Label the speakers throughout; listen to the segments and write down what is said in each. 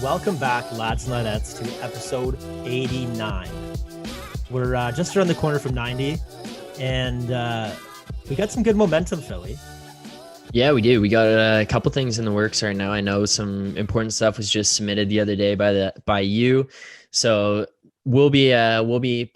Speaker 1: Welcome back, lads and ladettes, to episode 89. We're just around the corner from 90, and we got some good momentum, Philly.
Speaker 2: Yeah, we do. We got a couple things in the works right now. I know some important stuff was just submitted the other day by you, so we'll be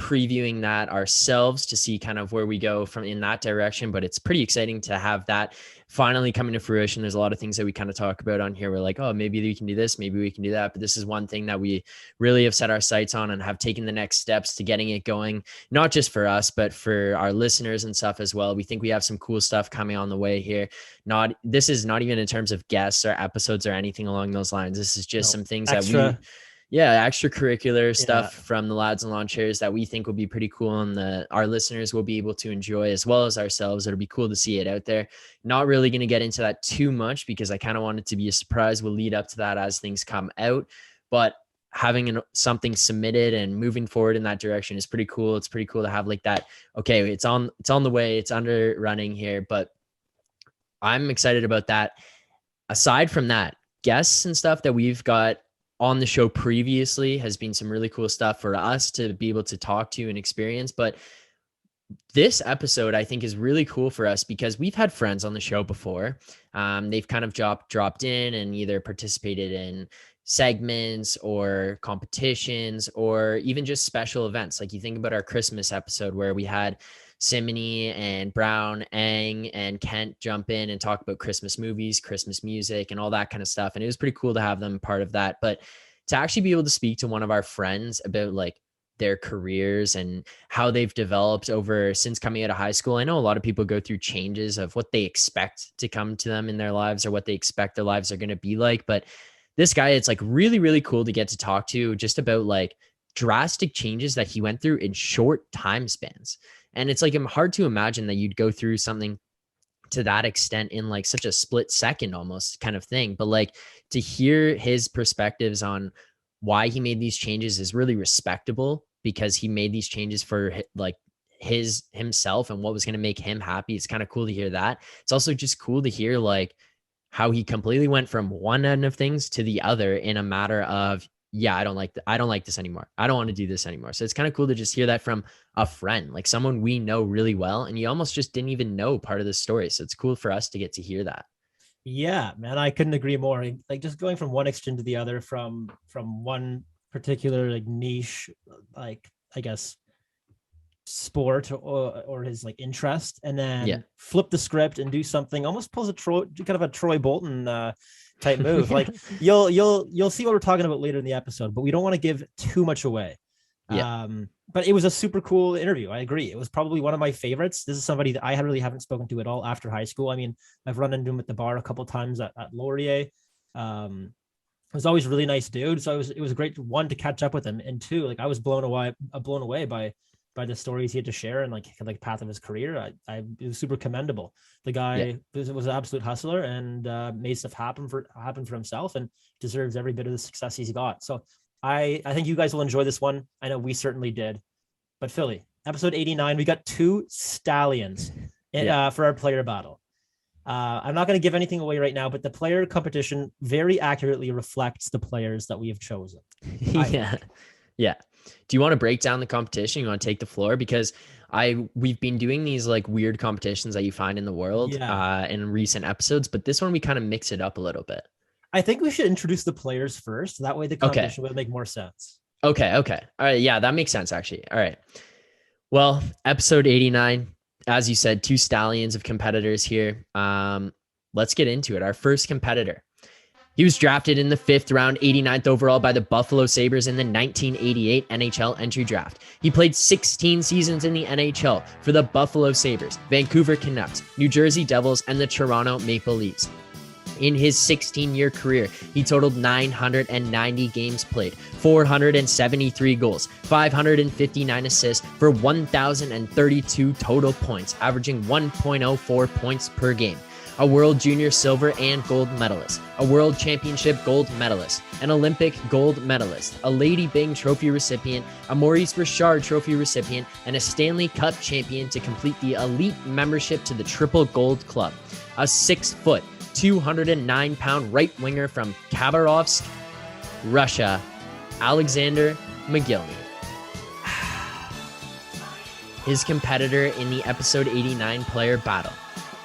Speaker 2: previewing that ourselves to see kind of where we go from in that direction. But it's pretty exciting to have that finally coming to fruition. There's a lot of things that we kind of talk about on here. We're like, oh, maybe we can do this, maybe we can do that. But this is one thing that we really have set our sights on and have taken the next steps to getting it going, not just for us, but for our listeners and stuff as well. We think we have some cool stuff coming on the way here. This is not even in terms of guests or episodes or anything along those lines. This is just some things extracurricular stuff from the lads and lawn chairs that we think will be pretty cool, and our listeners will be able to enjoy as well as ourselves. It'll be cool to see it out there. Not really going to get into that too much because I kind of want it to be a surprise. We'll lead up to that as things come out, but having something submitted and moving forward in that direction is pretty cool. It's pretty cool to have like that. Okay, it's on the way. It's under running here, but I'm excited about that. Aside from that, guests and stuff that we've got on the show previously has been some really cool stuff for us to be able to talk to and experience. But this episode, I think, is really cool for us because we've had friends on the show before. They've kind of dropped in and either participated in segments or competitions or even just special events. Like you think about our Christmas episode where we had Simony and Brown, Ang, and Kent jump in and talk about Christmas movies, Christmas music, and all that kind of stuff. And it was pretty cool to have them part of that. But to actually be able to speak to one of our friends about like their careers and how they've developed since coming out of high school. I know a lot of people go through changes of what they expect to come to them in their lives or what they expect their lives are going to be like. But this guy, it's like really, really cool to get to talk to just about like drastic changes that he went through in short time spans. And it's like, I'm hard to imagine that you'd go through something to that extent in like such a split second almost kind of thing. But like to hear his perspectives on why he made these changes is really respectable because he made these changes for like himself and what was going to make him happy. It's kind of cool to hear that. It's also just cool to hear like how he completely went from one end of things to the other in a matter of, yeah, I don't like this anymore. I don't want to do this anymore. So it's kind of cool to just hear that from a friend, like someone we know really well. And you almost just didn't even know part of the story. So it's cool for us to get to hear that.
Speaker 1: Yeah, man, I couldn't agree more. Like just going from one extreme to the other, from one particular like niche, like I guess sport or his like interest, and then flip the script and do something, almost pulls a Troy Bolton type move. Like you'll see what we're talking about later in the episode, but we don't want to give too much away. But it was a super cool interview. I agree. It was probably one of my favorites. This is somebody that I really haven't spoken to at all after high school. I mean, I've run into him at the bar a couple of times at Laurier. It was always a really nice dude. So it was a great one to catch up with him. And two, like I was blown away by the stories he had to share and like path of his career. It was super commendable. The guy was an absolute hustler and made stuff happen for himself and deserves every bit of the success he's got. So I think you guys will enjoy this one. I know we certainly did. But Philly, episode 89, we got two stallions for our player battle. I'm not going to give anything away right now, but the player competition very accurately reflects the players that we have chosen.
Speaker 2: Yeah. Do you want to break down the competition? You want to take the floor? Because we've been doing these like weird competitions that you find in the world in recent episodes, but this one we kind of mix it up a little bit.
Speaker 1: I think we should introduce the players first. That way the competition would make more sense.
Speaker 2: Okay. All right. Yeah, that makes sense actually. All right. Well, episode 89, as you said, two stallions of competitors here. Let's get into it. Our first competitor. He was drafted in the 5th round, 89th overall by the Buffalo Sabres in the 1988 NHL entry draft. He played 16 seasons in the NHL for the Buffalo Sabres, Vancouver Canucks, New Jersey Devils, and the Toronto Maple Leafs. In his 16-year career, he totaled 990 games played, 473 goals, 559 assists for 1,032 total points, averaging 1.04 points per game. A World Junior Silver and Gold medalist, a World Championship Gold medalist, an Olympic Gold medalist, a Lady Byng Trophy recipient, a Maurice Richard Trophy recipient, and a Stanley Cup champion to complete the elite membership to the Triple Gold Club. A 6-foot, 209-pound right winger from Khabarovsk, Russia, Alexander McGillney. His competitor in the episode 89 player battle.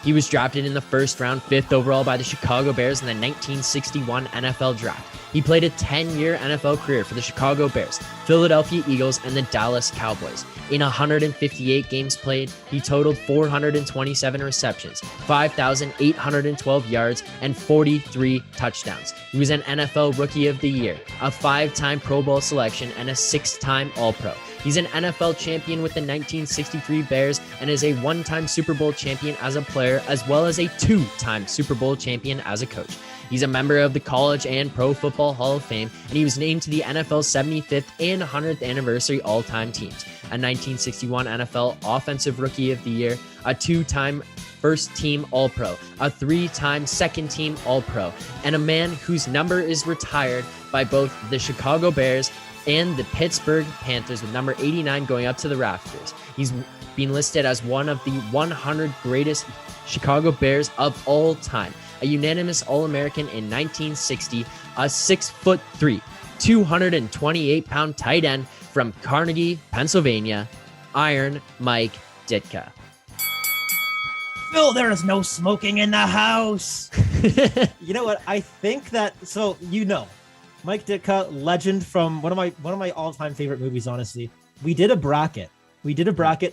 Speaker 2: He was drafted in the first round, 5th overall by the Chicago Bears in the 1961 NFL Draft. He played a 10-year NFL career for the Chicago Bears, Philadelphia Eagles, and the Dallas Cowboys. In 158 games played, he totaled 427 receptions, 5,812 yards, and 43 touchdowns. He was an NFL Rookie of the Year, a 5-time Pro Bowl selection, and a 6-time All-Pro. He's an NFL champion with the 1963 Bears and is a 1-time Super Bowl champion as a player, as well as a 2-time Super Bowl champion as a coach. He's a member of the College and Pro Football Hall of Fame, and he was named to the NFL's 75th and 100th anniversary all-time teams. A 1961 NFL Offensive Rookie of the Year, a 2-time first-team All-Pro, a 3-time second-team All-Pro, and a man whose number is retired by both the Chicago Bears and the Pittsburgh Panthers, with number 89 going up to the rafters. He's been listed as one of the 100 greatest Chicago Bears of all time. A unanimous All-American in 1960, a 6'3", 228-pound tight end from Carnegie, Pennsylvania, Iron Mike Ditka.
Speaker 1: Phil, there is no smoking in the house. You know what? I think that, so Mike Ditka, legend from one of my all-time favorite movies, honestly. We did a bracket.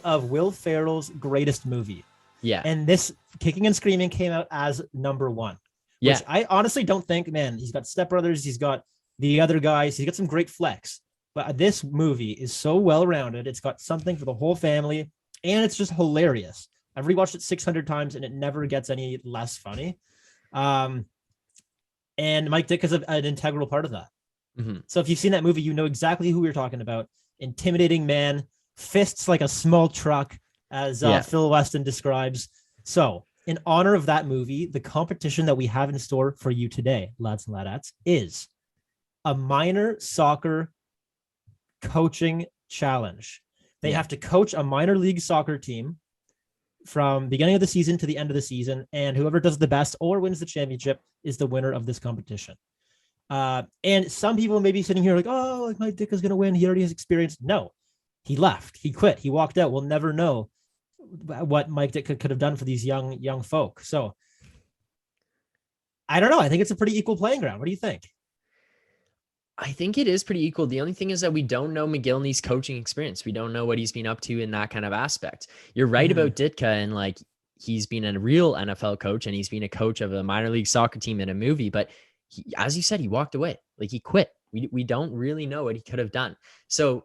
Speaker 1: Of Will Ferrell's greatest movie.
Speaker 2: Yeah.
Speaker 1: And this Kicking and Screaming came out as number 1.
Speaker 2: Yeah.
Speaker 1: Which I honestly don't think, man, he's got Step Brothers, he's got the other guys, he's got some great flex. But this movie is so well-rounded. It's got something for the whole family, and it's just hilarious. I've rewatched it 600 times, and it never gets any less funny. And Mike Dick is an integral part of that.
Speaker 2: Mm-hmm.
Speaker 1: So if you've seen that movie, you know exactly who we're talking about. Intimidating man, fists like a small truck, as Phil Weston describes. So in honor of that movie, the competition that we have in store for you today, lads and ladettes, is a minor soccer coaching challenge. They have to coach a minor league soccer team from beginning of the season to the end of the season, and whoever does the best or wins the championship is the winner of this competition. And some people may be sitting here like, oh, Mike Dick is going to win. He already has experience. No, he left. He quit. He walked out. We'll never know what Mike Dick could have done for these young folk. So I don't know. I think it's a pretty equal playing ground. What do you think?
Speaker 2: I think it is pretty equal. The only thing is that we don't know McGillney's coaching experience. We don't know what he's been up to in that kind of aspect. You're right about Ditka, and like he's been a real NFL coach and he's been a coach of a minor league soccer team in a movie, but as you said, he walked away. Like he quit. We don't really know what he could have done. So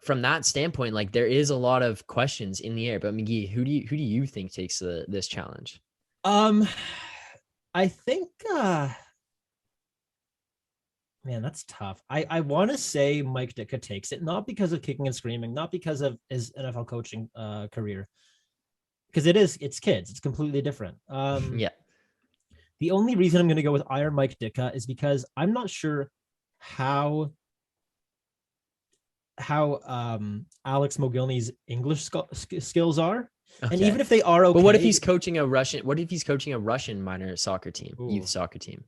Speaker 2: from that standpoint, like there is a lot of questions in the air. But McGee, who do you think takes this challenge?
Speaker 1: I think man, that's tough. I want to say Mike Ditka takes it, not because of Kicking and Screaming, not because of his NFL coaching career, because it's kids. It's completely different.
Speaker 2: Yeah.
Speaker 1: The only reason I'm going to go with Iron Mike Ditka is because I'm not sure how Alex Mogilny's English skills are. Okay. And even if they are okay.
Speaker 2: But what if he's coaching a Russian minor soccer team, youth soccer team?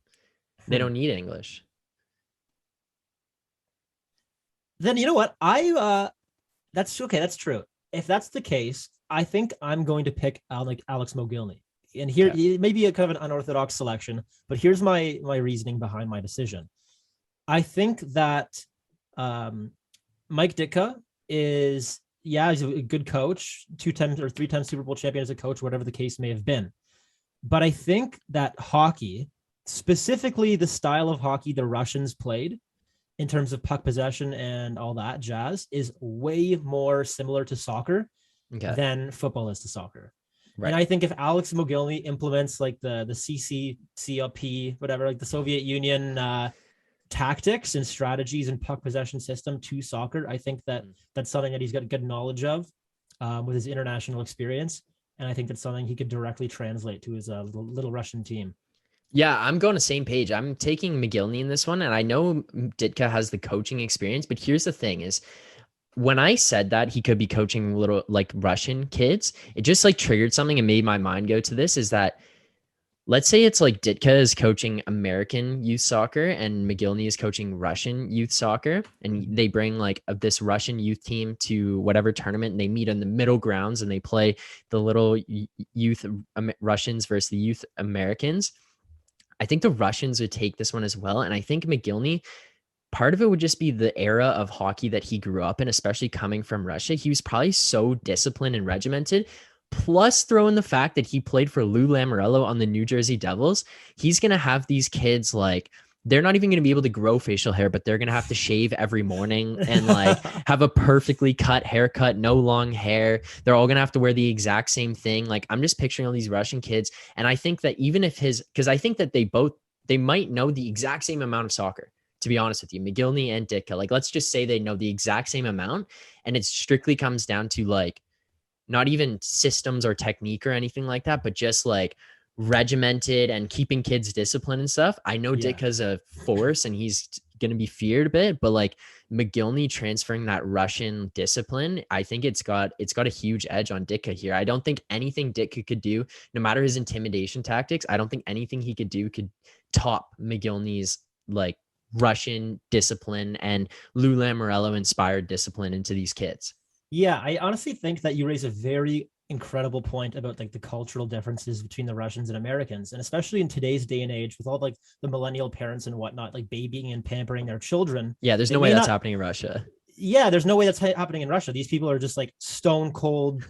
Speaker 2: They don't need English.
Speaker 1: Then you know what? That's okay. That's true. If that's the case, I think I'm going to pick Alex Mogilny. And here it may be a kind of an unorthodox selection, but here's my reasoning behind my decision. I think that Mike Ditka he's a good coach, 2 times or 3 times Super Bowl champion as a coach, whatever the case may have been. But I think that hockey, specifically the style of hockey the Russians played, in terms of puck possession and all that jazz, is way more similar to soccer than football is to soccer. Right. And I think if Alex Mogilny implements like the CCP, whatever, like the Soviet Union tactics and strategies and puck possession system to soccer, I think that's something that he's got good knowledge of with his international experience. And I think that's something he could directly translate to his little Russian team.
Speaker 2: Yeah, I'm going the same page. I'm taking McGillney in this one, and I know Ditka has the coaching experience, but here's the thing is when I said that he could be coaching little like Russian kids, it just like triggered something and made my mind go to this, is that let's say it's like Ditka is coaching American youth soccer and McGillney is coaching Russian youth soccer, and they bring like this Russian youth team to whatever tournament, and they meet in the middle grounds and they play the little youth Russians versus the youth Americans. I think the Russians would take this one as well. And I think McGillney, part of it would just be the era of hockey that he grew up in, especially coming from Russia. He was probably so disciplined and regimented. Plus, throw in the fact that he played for Lou Lamoriello on the New Jersey Devils. He's going to have these kids like, they're not even going to be able to grow facial hair, but they're going to have to shave every morning and like have a perfectly cut haircut, no long hair. They're all going to have to wear the exact same thing. Like, I'm just picturing all these Russian kids. And I think that even if because I think that they might know the exact same amount of soccer, to be honest with you, McGillney and Ditka. Like, let's just say they know the exact same amount. And it strictly comes down to like, not even systems or technique or anything like that, but just like regimented and keeping kids disciplined and stuff. I know Ditka's a force and he's going to be feared a bit, but like McGillney transferring that Russian discipline, I think it's got a huge edge on Ditka here. I don't think anything Ditka could do, no matter his intimidation tactics, I don't think anything he could do could top McGillney's like Russian discipline and Lou Lamoriello inspired discipline into these kids.
Speaker 1: Yeah, I honestly think that you raise a very incredible point about like the cultural differences between the Russians and Americans, and especially in today's day and age with all like the millennial parents and whatnot, like babying and pampering their children.
Speaker 2: Yeah, there's no way that's happening in Russia.
Speaker 1: Yeah, there's no way that's happening in Russia. These people are just like stone cold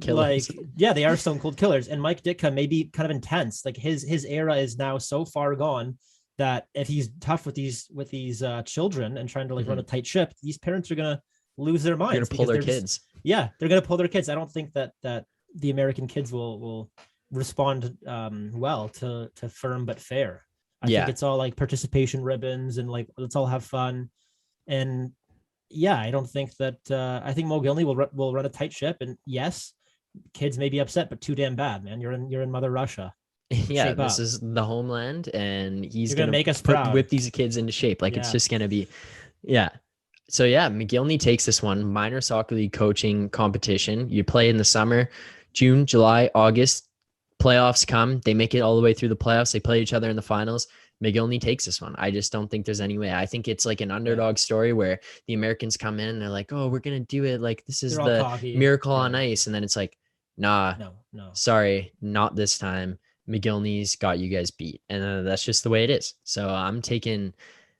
Speaker 1: killers. Like, yeah, they are stone cold killers. And Mike Ditka may be kind of intense. Like his era is now so far gone that if he's tough with these children and trying to like run a tight ship, these parents are gonna lose their minds.
Speaker 2: They're gonna pull their kids.
Speaker 1: Yeah, they're gonna pull their kids. I don't think that the American kids will respond well to firm but fair. I think it's all like participation ribbons and like let's all have fun. And yeah, I don't think that I think McGillney will run a tight ship. And yes, kids may be upset, but too damn bad, man. You're in Mother Russia.
Speaker 2: Yeah, this is the homeland, and he's gonna
Speaker 1: make us
Speaker 2: whip these kids into shape. Like it's just gonna be, yeah. So yeah, McGillney takes this one. Minor soccer league coaching competition. You play in the summer, June, July, August. Playoffs come. They make it all the way through the playoffs. They play each other in the finals. McGillney takes this one. I just don't think there's any way. I think it's like an underdog story where the Americans come in and they're like, "Oh, we're gonna do it. Like this is the miracle on ice," and then it's like, "Nah, no, sorry, not this time. McGillney's got you guys beat," and that's just the way it is. So I'm taking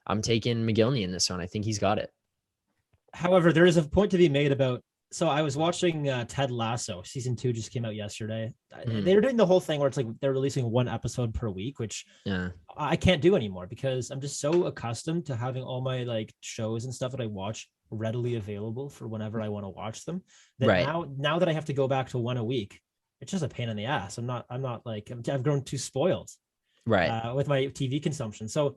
Speaker 2: McGillney in this one. I think he's got it.
Speaker 1: However, there is a point to be made about. So I was watching Ted Lasso. Season 2 just came out yesterday. They were doing the whole thing where it's like they're releasing one episode per week, which I can't do anymore because I'm just so accustomed to having all my like shows and stuff that I watch readily available for whenever I want to watch them. That now that I have to go back to one a week, it's just a pain in the ass. I'm not like I've grown too spoiled, with my TV consumption. So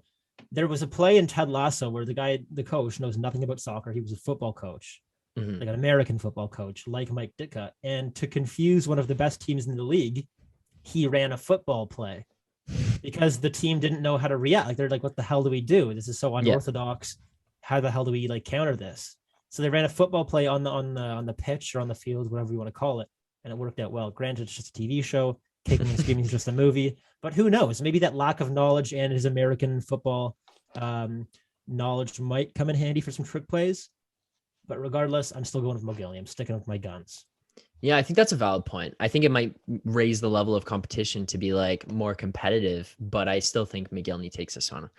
Speaker 1: there was a play in Ted Lasso where the coach knows nothing about soccer. He was a football coach, like an American football coach, like Mike Ditka. And to confuse one of the best teams in the league, he ran a football play because the team didn't know how to react. Like they're like, what the hell do we do? This is so unorthodox. How the hell do we like counter this? So they ran a football play on the pitch or on the field, whatever you want to call it. And it worked out well. Granted, it's just a TV show. Kicking and Screaming is just a movie, but who knows? Maybe that lack of knowledge and his American football knowledge might come in handy for some trick plays. But regardless, I'm still going with McGillney. I'm sticking with my guns.
Speaker 2: Yeah, I think that's a valid point. I think it might raise the level of competition to be like more competitive, but I still think McGillney takes this one.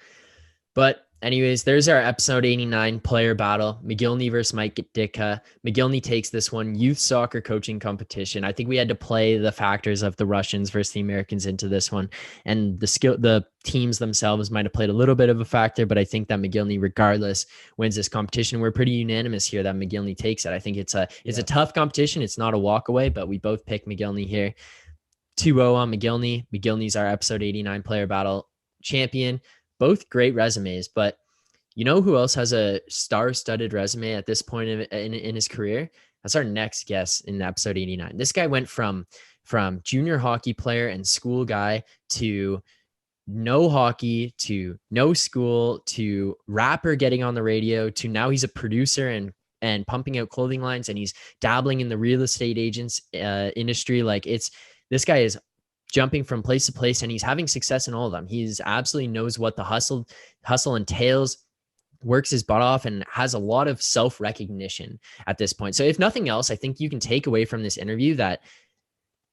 Speaker 2: But anyways, there's our episode 89 player battle. McGillney versus Mike Ditka. McGillney takes this one. Youth soccer coaching competition. I think we had to play the factors of the Russians versus the Americans into this one. And the teams themselves might have played a little bit of a factor, but I think that McGillney, regardless, wins this competition. We're pretty unanimous here that McGillney takes it. I think it's a tough competition. It's not a walk away, but we both pick McGillney here. 2-0 on McGillney. McGillney's our episode 89 player battle champion. Both great resumes, but you know who else has a star-studded resume at this point in his career? That's our next guest in episode 89. This guy went from junior hockey player and school guy to no hockey to no school to rapper getting on the radio to now he's a producer and pumping out clothing lines, and he's dabbling in the real estate agents industry. Like this guy is jumping from place to place, and he's having success in all of them. He's absolutely knows what the hustle entails, works his butt off, and has a lot of self-recognition at this point. So if nothing else, I think you can take away from this interview that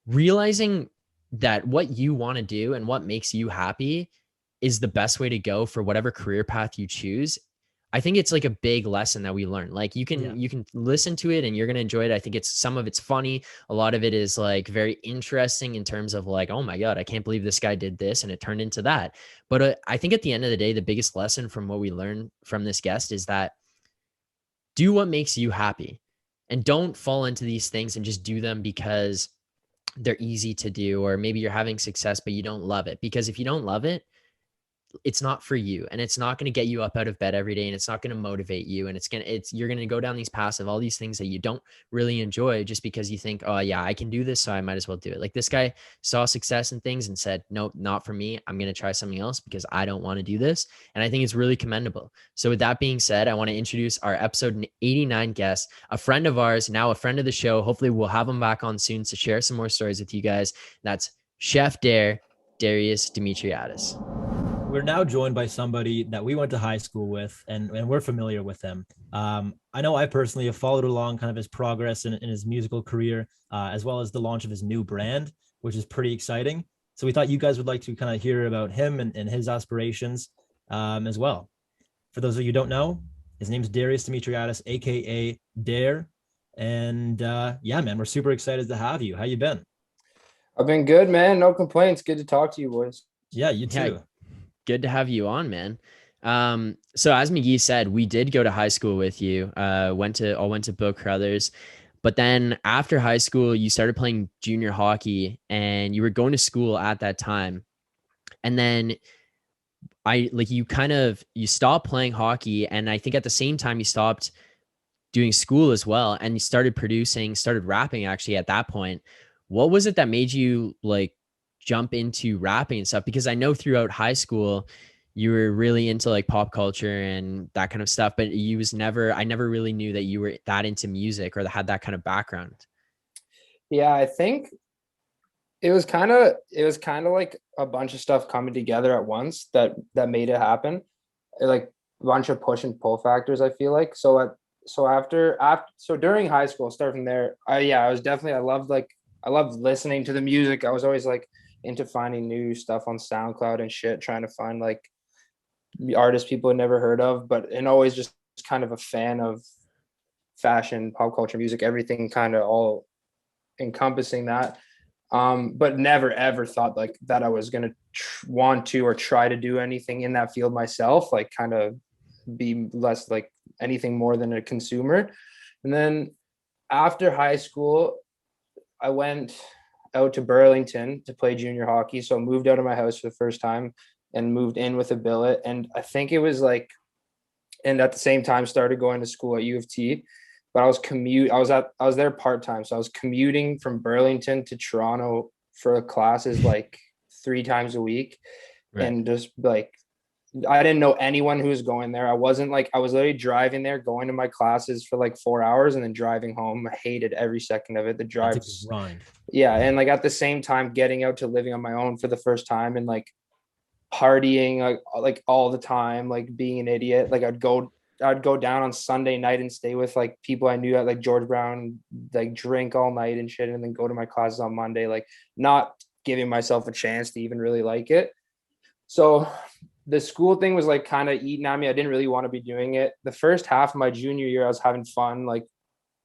Speaker 2: realizing that what you want to do and what makes you happy is the best way to go for whatever career path you choose. I think it's like a big lesson that we learn. Like you can listen to it and you're going to enjoy it. I think it's some of it's funny. A lot of it is like very interesting in terms of like, oh my God, I can't believe this guy did this and it turned into that. But I think at the end of the day, the biggest lesson from what we learned from this guest is that do what makes you happy and don't fall into these things and just do them because they're easy to do, or maybe you're having success, but you don't love it. Because if you don't love it, it's not for you, and it's not going to get you up out of bed every day, and it's not going to motivate you, and you're going to go down these paths of all these things that you don't really enjoy just because you think, oh yeah, I can do this, so I might as well do it. Like this guy saw success in things and said, nope, not for me. I'm going to try something else because I don't want to do this. And I think it's really commendable. So with that being said, I want to introduce our episode 89 guest, a friend of ours, now a friend of the show. Hopefully we'll have him back on soon to share some more stories with you guys. That's Chef Darius Dimitriadis.
Speaker 1: We're now joined by somebody that we went to high school with, and we're familiar with him. I know I personally have followed along kind of his progress in his musical career, as well as the launch of his new brand, which is pretty exciting. So we thought you guys would like to kind of hear about him and his aspirations as well. For those of you who don't know, his name's Darius Dimitriadis, aka Dare. And yeah, man, we're super excited to have you. How you been?
Speaker 3: I've been good, man. No complaints. Good to talk to you, boys.
Speaker 1: Yeah, you too.
Speaker 2: Yeah, good to have you on, man. So as McGee said, we did go to high school with you. Went to Bill Crothers, but then after high school, you started playing junior hockey, and you were going to school at that time. And then you stopped playing hockey, and I think at the same time you stopped doing school as well, and you started rapping actually at that point. What was it that made you like jump into rapping and stuff? Because I know throughout high school you were really into like pop culture and that kind of stuff, but I never really knew that you were that into music or that had that kind of background.
Speaker 3: Yeah, I think it was kind of like a bunch of stuff coming together at once that made it happen. Like a bunch of push and pull factors, I feel like. So during high school, start from there. I loved listening to the music. I was always like into finding new stuff on SoundCloud and shit, trying to find like artists people had never heard of, and always just kind of a fan of fashion, pop culture, music, everything kind of all encompassing that. But never ever thought like that I was going to want to or try to do anything in that field myself, like kind of be less like anything more than a consumer. And then after high school, I went out to Burlington to play junior hockey. So I moved out of my house for the first time and moved in with a billet. And I think it was like, and at the same time started going to school at U of T, but I was there part-time. So I was commuting from Burlington to Toronto for classes like 3 times a week. Right. And just like, I didn't know anyone who was going there. I was literally driving there, going to my classes for like 4 hours and then driving home. I hated every second of it. The drive. Yeah. And like at the same time, getting out to living on my own for the first time and like partying like all the time, like being an idiot. Like I'd go down on Sunday night and stay with like people I knew at like George Brown, like drink all night and shit, and then go to my classes on Monday, like not giving myself a chance to even really like it. So the school thing was like kind of eating at me. I didn't really want to be doing it. The first half of my junior year, I was having fun, like,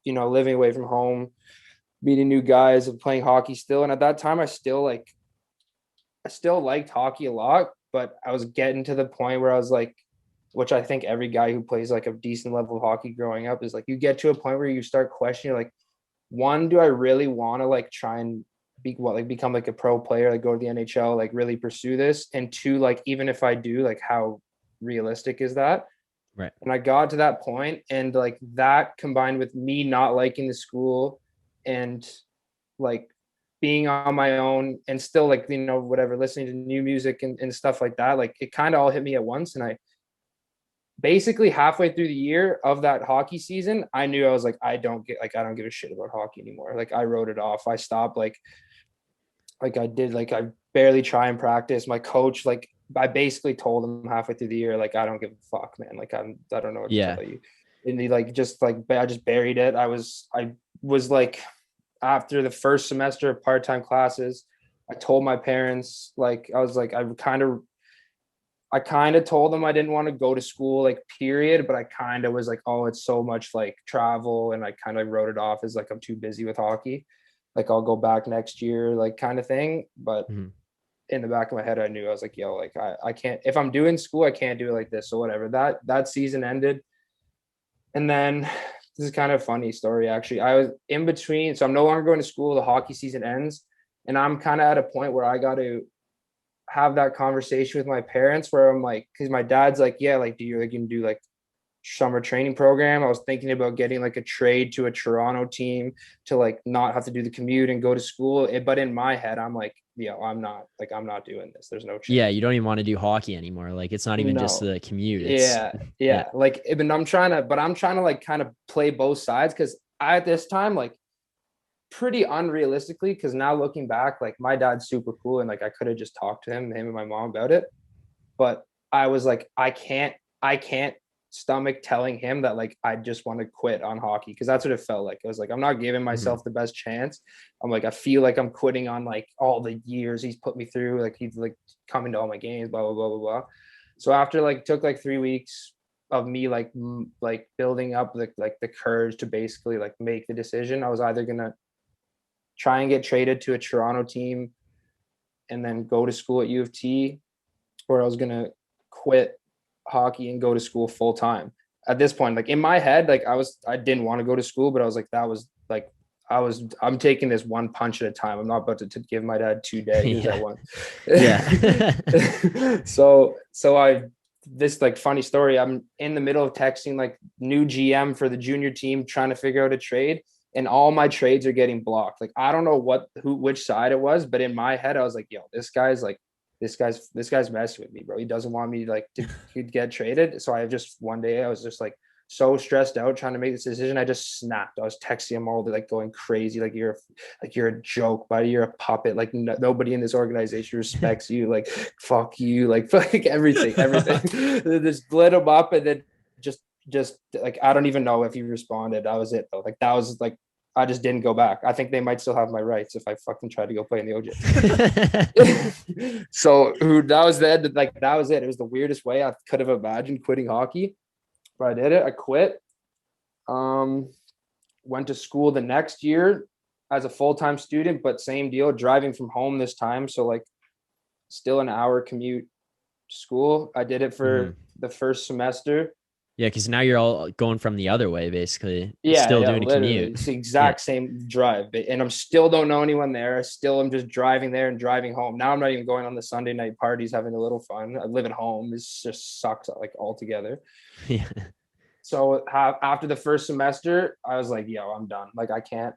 Speaker 3: you know, living away from home, meeting new guys and playing hockey still. And at that time, I still liked hockey a lot, but I was getting to the point where I was like, which I think every guy who plays like a decent level of hockey growing up is like, you get to a point where you start questioning, like, one, do I really want to like try and become like a pro player, like go to the NHL, like really pursue this? And 2, like, even if I do, like, how realistic is that?
Speaker 2: Right.
Speaker 3: And I got to that point, and like that combined with me not liking the school and like being on my own and still like, you know, whatever, listening to new music and stuff like that, like it kind of all hit me at once. And I basically halfway through the year of that hockey season, I knew I was like, I don't give a shit about hockey anymore. Like I wrote it off. I stopped. Like like I did, like I barely try and practice. My coach, like I basically told him halfway through the year, like, I don't give a fuck, man. Like I don't know what to
Speaker 2: Yeah.
Speaker 3: tell you. And he like just like I just buried it. I was like, after the first semester of part-time classes, I told my parents, like I was like, I kind of told them I didn't want to go to school, like period, but I kind of was like, oh, it's so much like travel, and I kind of wrote it off as like I'm too busy with hockey. Like I'll go back next year, like kind of thing. But
Speaker 2: Mhm.
Speaker 3: in the back of my head, I knew, I was like, yo, like I can't, if I'm doing school, I can't do it like this. So whatever. That season ended. And then this is kind of a funny story actually. I was in between, so I'm no longer going to school. The hockey season ends, and I'm kind of at a point where I got to have that conversation with my parents where I'm like, because my dad's like, yeah, like, do you like, you can do like summer training program? I was thinking about getting like a trade to a Toronto team to like not have to do the commute and go to school. But in my head, I'm like, yeah, I'm not doing this. There's no chance.
Speaker 2: Yeah, you don't even want to do hockey anymore. Like it's not even just
Speaker 3: No.
Speaker 2: the commute. It's
Speaker 3: Yeah.
Speaker 2: yeah.
Speaker 3: Yeah. Like, I'm trying to like kind of play both sides, because I, at this time, like, pretty unrealistically, because now looking back, like my dad's super cool, and like I could have just talked to him and my mom about it. But I was like, I can't stomach telling him that like I just want to quit on hockey, because that's what it felt like. I was like, I'm not giving myself the best chance. I'm like, I feel like I'm quitting on like all the years he's put me through. Like he's like coming to all my games, blah blah blah blah blah. So after like took like 3 weeks of me like building up like the courage to basically like make the decision, I was either gonna try and get traded to a Toronto team and then go to school at U of T, or I was gonna quit hockey and go to school full time. At this point, like in my head, like I didn't want to go to school, but I was like, that was like I'm taking this one punch at a time. I'm not about to give my dad 2 days
Speaker 2: Yeah.
Speaker 3: at one.
Speaker 2: Yeah.
Speaker 3: So I this like funny story. I'm in the middle of texting like new GM for the junior team, trying to figure out a trade, and all my trades are getting blocked. Like I don't know which side it was, but in my head, I was like, yo, this guy's messing with me, bro. He doesn't want me like to get traded. So I just one day I was just like so stressed out trying to make this decision. I just snapped. I was texting him all day, like going crazy, like you're a joke, buddy. You're a puppet. Like nobody in this organization respects you. Like fuck you. Like everything. Just lit him up, and then just like I don't even know if he responded. That was it though. Like that was like I just didn't go back. I think they might still have my rights if I fucking tried to go play in the OJ. So that was the end. Like that was it. It was the weirdest way I could have imagined quitting hockey, but I did it. I quit. Went to school the next year as a full-time student, but same deal, driving from home this time. So like still an hour commute to school. I did it for the first semester.
Speaker 2: Yeah, because now you're all going from the other way, basically.
Speaker 3: Yeah,
Speaker 2: Still
Speaker 3: yeah,
Speaker 2: doing a
Speaker 3: literally.
Speaker 2: commute.
Speaker 3: It's the exact same drive. And I'm still don't know anyone there. I still am just driving there and driving home. Now I'm not even going on the Sunday night parties, having a little fun. I live at home. It just sucks like altogether.
Speaker 2: Yeah.
Speaker 3: So after the first semester, I was like, yo, I'm done. Like I can't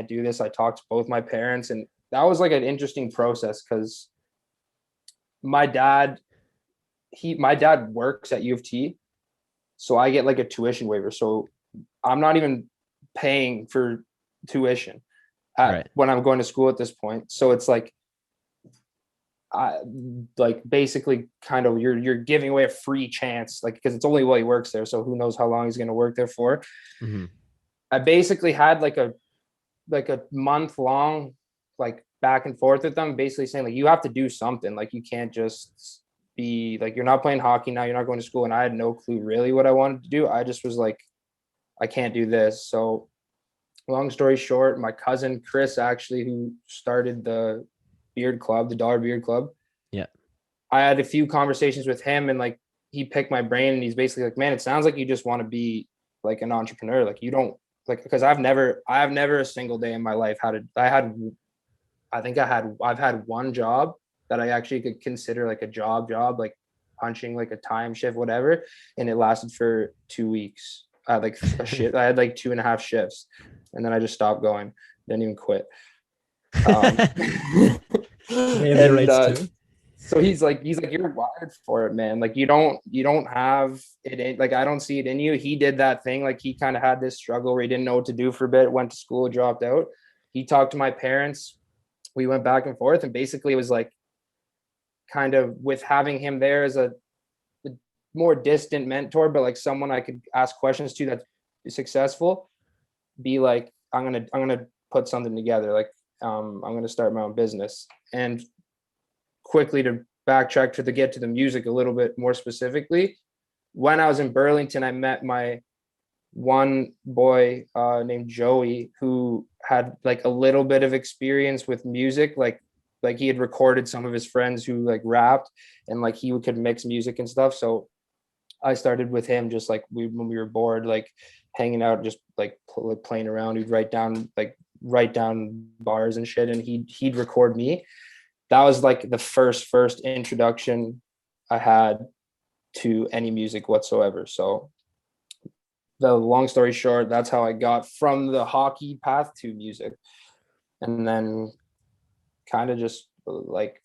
Speaker 3: do this. I talked to both my parents, and that was like an interesting process, because my dad works at U of T. So I get like a tuition waiver. So I'm not even paying for tuition when I'm going to school at this point. So it's like, I like basically kind of you're giving away a free chance, like, because it's only while he works there. So who knows how long he's going to work there for.
Speaker 2: Mm-hmm.
Speaker 3: I basically had like a month long, like back and forth with them, basically saying like, you have to do something. Like you can't just be like, you're not playing hockey now, you're not going to school. And I had no clue really what I wanted to do. I just was like, I can't do this. So long story short, my cousin Chris, actually, who started the beard club, the Dollar Beard Club.
Speaker 2: Yeah.
Speaker 3: I had a few conversations with him, and like he picked my brain, and he's basically like, man, it sounds like you just want to be like an entrepreneur. Like you don't like, because I've never a single day in my life I've had one job that I actually could consider like a job, like punching like a time shift, whatever. And it lasted for 2 weeks. I had like a shift. I had like 2.5 shifts, and then I just stopped going. Didn't even quit. So he's like, you're wired for it, man. Like you don't have it in, like, I don't see it in you. He did that thing. Like he kind of had this struggle where he didn't know what to do for a bit, went to school, dropped out. He talked to my parents. we went back and forth, and basically it was like kind of with having him there as a more distant mentor, but like someone I could ask questions to that's successful, be like, I'm gonna put something together. Like I'm gonna start my own business. And quickly to backtrack to get to the music a little bit more specifically, when I was in Burlington, I met my one boy named Joey, who had like a little bit of experience with music, like he had recorded some of his friends who like rapped, and like he could mix music and stuff. So I started with him, just like when we were bored, like hanging out, just like playing around. He'd write down bars and shit, and he'd record me. That was like the first introduction I had to any music whatsoever. So the long story short, that's how I got from the hockey path to music. And then kind of just like,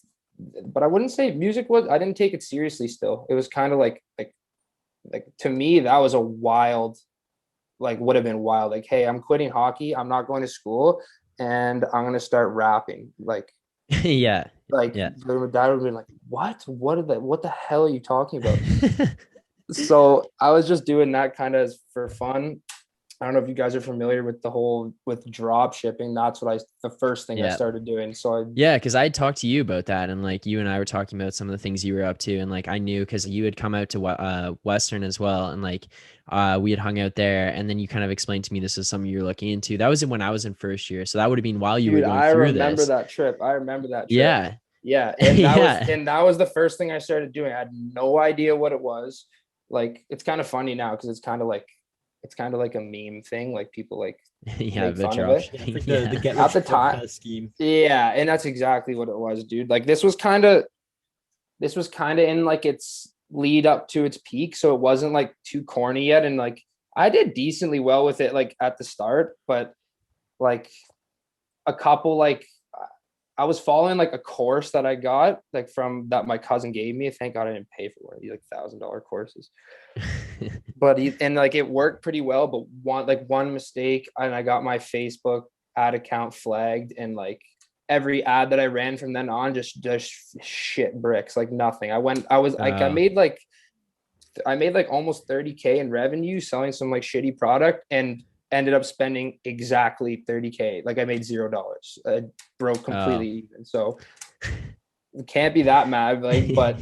Speaker 3: but I wouldn't say music was, I didn't take it seriously still. It was kind of like to me, that was a wild, like would have been wild. Like, hey, I'm quitting hockey. I'm not going to school, and I'm going to start rapping. Like,
Speaker 2: yeah.
Speaker 3: Like
Speaker 2: yeah.
Speaker 3: dad would have been like, what the hell are you talking about? So I was just doing that kind of for fun. I don't know if you guys are familiar with the whole with drop shipping. That's what the first thing I started doing. So
Speaker 2: because I talked to you about that, and like you and I were talking about some of the things you were up to, and like I knew because you had come out to Western as well, and like we had hung out there, and then you kind of explained to me this is something you're looking into. That was when I was in first year, so that would have been while you were going through this.
Speaker 3: I remember that trip.
Speaker 2: Yeah.
Speaker 3: Yeah, and that was the first thing I started doing. I had no idea what it was. Like, it's kind of funny now because it's kind of like a meme thing. Like people like make fun of it.
Speaker 1: At the time scheme.
Speaker 3: Yeah, and that's exactly what it was, dude. Like this was kind of in like its lead up to its peak, so it wasn't like too corny yet. And like I did decently well with it like at the start, but like a couple like I was following like a course that I got like from that my cousin gave me. Thank God I didn't pay for one of these like $1,000 courses. But and like it worked pretty well, but one mistake and I got my Facebook ad account flagged, and like every ad that I ran from then on just shit bricks, like nothing. I made like almost 30K in revenue selling some like shitty product, and ended up spending exactly 30K. Like I made $0. I broke completely even. So it can't be that mad, like, but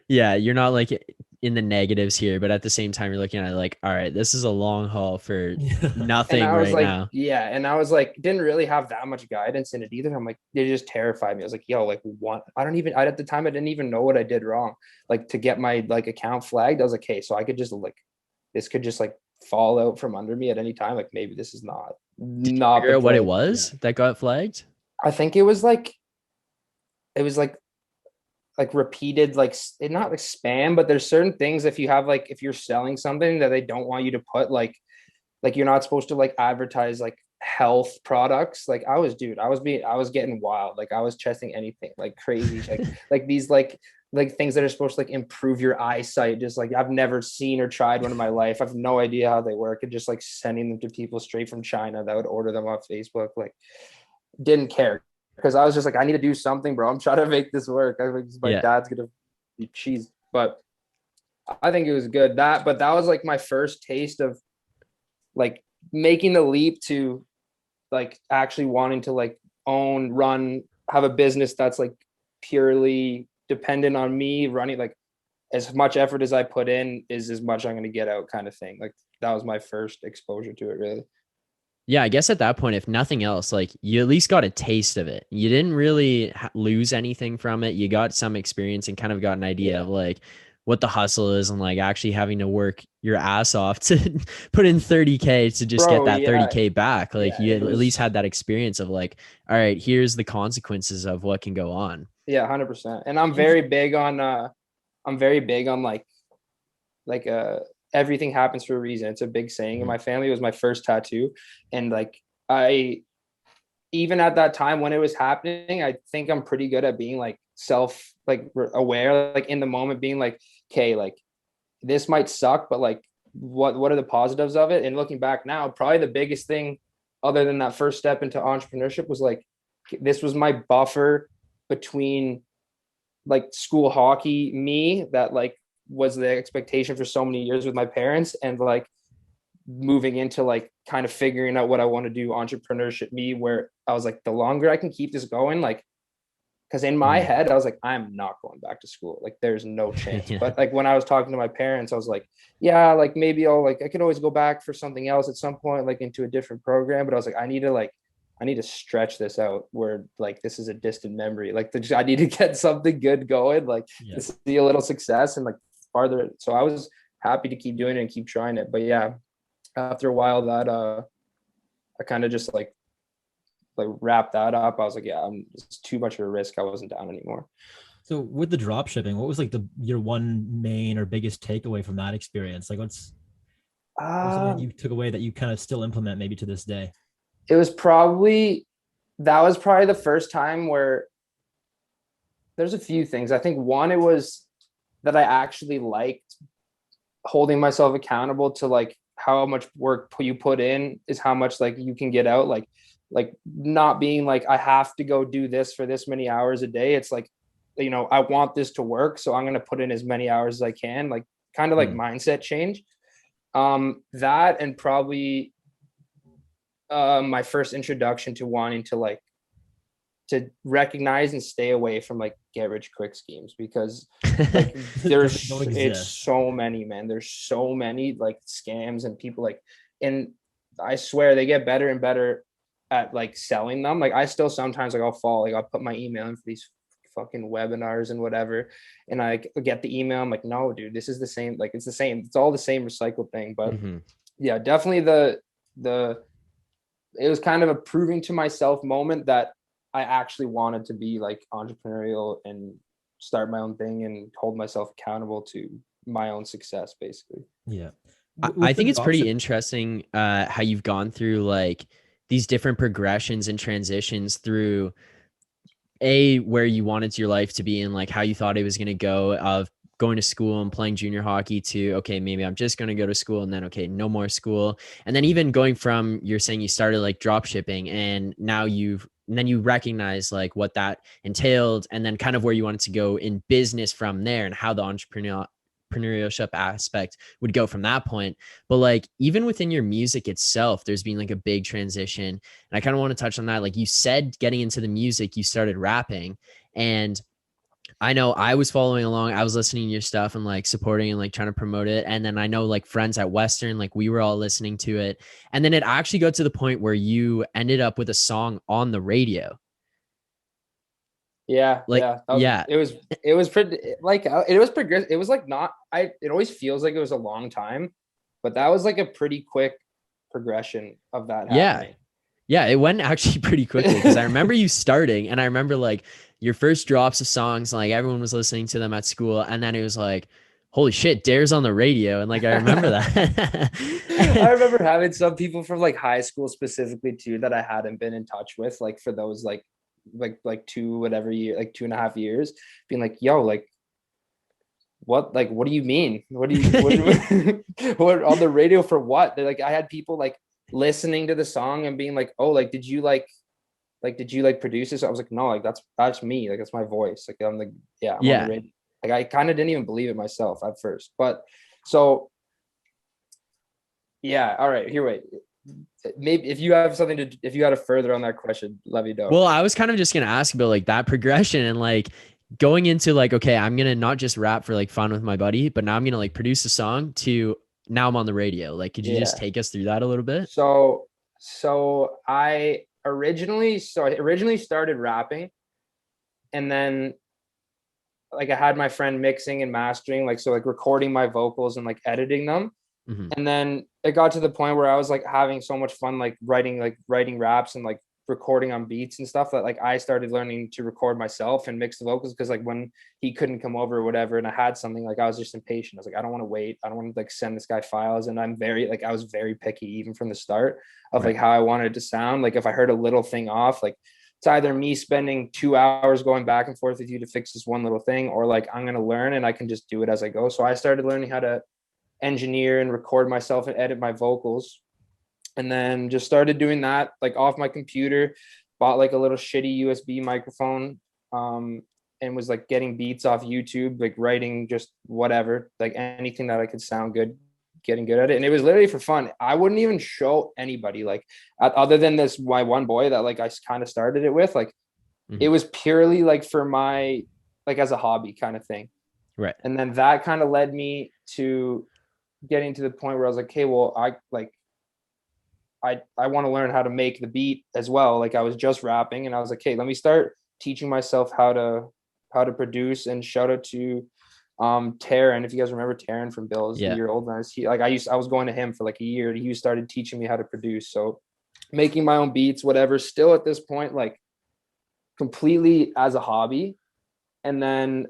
Speaker 2: yeah, you're not like in the negatives here, but at the same time you're looking at it like, all right, this is a long haul for nothing now.
Speaker 3: Yeah, and I was like, didn't really have that much guidance in it either. I'm like, it just terrified me. I was like, yo, like what? At the time I didn't even know what I did wrong. Like to get my like account flagged, I was like, hey, so I could just like, this could just like fall out from under me at any time. Like maybe this is not
Speaker 2: figure out what it was that got flagged.
Speaker 3: I think it was like repeated, like not like spam, but there's certain things if you're selling something that they don't want you to put like you're not supposed to like advertise like health products. Like I was getting wild. Like I was testing anything like crazy, like these like things that are supposed to like improve your eyesight. Just like I've never seen or tried one in my life. I have no idea how they work, and just like sending them to people straight from China that would order them off Facebook. Like didn't care. Because I was just like, I need to do something, bro. I'm trying to make this work. I think my dad's gonna be cheesed, but I think it was good. But that was like my first taste of like making the leap to like actually wanting to like have a business that's like purely dependent on me running. Like as much effort as I put in is as much I'm gonna get out, kind of thing. Like that was my first exposure to it, really.
Speaker 2: Yeah, I guess at that point, if nothing else, like you at least got a taste of it. You didn't really lose anything from it. You got some experience and kind of got an idea of like what the hustle is, and like actually having to work your ass off to put in 30K to just get that 30K back. Like you at least had that experience of like, all right, here's the consequences of what can go on.
Speaker 3: Yeah, 100%. And I'm very big on like everything happens for a reason. It's a big saying in my family. It was my first tattoo. And like, even at that time when it was happening, I think I'm pretty good at being like aware, like in the moment being like, okay, like this might suck, but like, what are the positives of it? And looking back now, probably the biggest thing other than that first step into entrepreneurship was like, this was my buffer between like school hockey me that like was the expectation for so many years with my parents, and like moving into like kind of figuring out what I want to do, entrepreneurship me, where I was like, the longer I can keep this going, like, because in my head I was like, I'm not going back to school, like there's no chance.
Speaker 2: Yeah.
Speaker 3: But like when I was talking to my parents, I was like, yeah, like maybe I'll like, I could always go back for something else at some point, like into a different program. But I was like, I need to stretch this out where like this is a distant memory, like I need to get something good going, like to see a little success and like farther. So I was happy to keep doing it and keep trying it. But yeah, after a while that I kind of just like wrap that up. I was like, yeah, it's too much of a risk. I wasn't down anymore.
Speaker 1: So with the drop shipping, what was like your one main or biggest takeaway from that experience? Like what's something that you took away that you kind of still implement maybe to this day?
Speaker 3: That was probably the first time where there's a few things. I think one, it was that I actually liked holding myself accountable to like how much work you put in is how much like you can get out. Like not being like, I have to go do this for this many hours a day. It's like, you know, I want this to work, so I'm going to put in as many hours as I can, like kind of like mindset change. That, and probably my first introduction to wanting to like to recognize and stay away from like get rich quick schemes, because like it's so many, man. There's so many like scams and people like, and I swear they get better and better at like selling them. Like I still sometimes like I'll put my email in for these fucking webinars and whatever, and I get the email. I'm like, no, dude, this is the same. Like it's the same. It's all the same recycled thing. But yeah, definitely it was kind of a proving to myself moment that I actually wanted to be like entrepreneurial and start my own thing and hold myself accountable to my own success, basically.
Speaker 1: Yeah.
Speaker 2: I think it's pretty interesting how you've gone through like these different progressions and transitions through where you wanted your life to be and like how you thought it was going to go, of going to school and playing junior hockey to, okay, maybe I'm just going to go to school, and then, okay, no more school. And then even going from, you're saying you started like drop shipping, and now then you recognize like what that entailed, and then kind of where you wanted to go in business from there, and how the entrepreneurship aspect would go from that point. But like even within your music itself, there's been like a big transition, and I kind of want to touch on that. Like you said, getting into the music, you started rapping, and I know I was following along. I was listening to your stuff and like supporting and like trying to promote it. And then I know like friends at Western, like we were all listening to it. And then it actually got to the point where you ended up with a song on the radio.
Speaker 3: Yeah.
Speaker 2: Like,
Speaker 3: yeah. It was pretty like, it was progressive. It was like it always feels like it was a long time, but that was like a pretty quick progression of that happening.
Speaker 2: Yeah, it went actually pretty quickly, because I remember you starting, and I remember like your first drops of songs, like everyone was listening to them at school, and then it was like, holy shit, Dare's on the radio. And like I remember that.
Speaker 3: I remember having some people from like high school specifically too that I hadn't been in touch with, like for those like 2.5 years, being like, yo, like what do you mean? What what on the radio for what? They're like, I had people like listening to the song and being like, oh, like did you produce this? I was like, no, like that's me, like that's my voice, like I'm like, yeah, I'm on the radio. Like I kind of didn't even believe it myself at first. But so yeah, all right, here, wait, maybe if you had a further on that question, let me know.
Speaker 2: Well, I was kind of just gonna ask about like that progression and like going into like, okay, I'm gonna not just rap for like fun with my buddy, but now I'm gonna like produce a song to now I'm on the radio. Like, could you just take us through that a little bit?
Speaker 3: So I originally started rapping, and then like I had my friend mixing and mastering, like, so like recording my vocals and like editing them. And then it got to the point where I was like having so much fun, like writing raps and like recording on beats and stuff, that like I started learning to record myself and mix the vocals, because like when he couldn't come over or whatever and I had something, like I was just impatient. I was like, I don't want to wait. I don't want to like send this guy files. And I was very picky even from the start of like how I wanted it to sound. Like if I heard a little thing off, like it's either me spending 2 hours going back and forth with you to fix this one little thing, or like I'm going to learn and I can just do it as I go. So I started learning how to engineer and record myself and edit my vocals. and then just started doing that like off my computer, bought like a little shitty USB microphone, and was like getting beats off YouTube, like writing just whatever, like anything that I could sound good, getting good at it. And it was literally for fun. I wouldn't even show anybody, like other than this my one boy that like I kind of started it with, like it was purely like for my, like as a hobby kind of thing.
Speaker 2: Right.
Speaker 3: And then that kind of led me to getting to the point where I was like, okay, well, I want to learn how to make the beat as well. Like I was just rapping and I was like, hey, let me start teaching myself how to produce. And shout out to Taryn, if you guys remember Taryn from Bill's, the year old man. He, like I was going to him for like a year and he started teaching me how to produce. So making my own beats, whatever, still at this point, like completely as a hobby. And then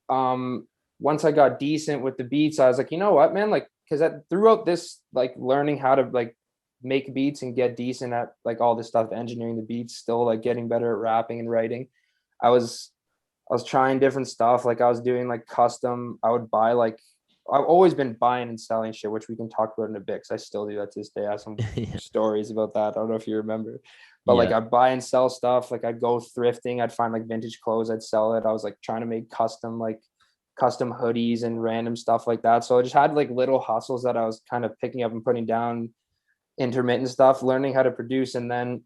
Speaker 3: once I got decent with the beats, I was like, you know what, man, like, because throughout this, like learning how to like make beats and get decent at like all this stuff, engineering the beats, still like getting better at rapping and writing. I was trying different stuff. Like I was doing like custom, I would buy like, I've always been buying and selling shit, which we can talk about in a bit, because I still do that to this day. I have some stories about that. I don't know if you remember, but like I buy and sell stuff. Like I'd go thrifting, I'd find like vintage clothes, I'd sell it. I was like trying to make custom hoodies and random stuff like that. So I just had like little hustles that I was kind of picking up and putting down, intermittent stuff, learning how to produce. And then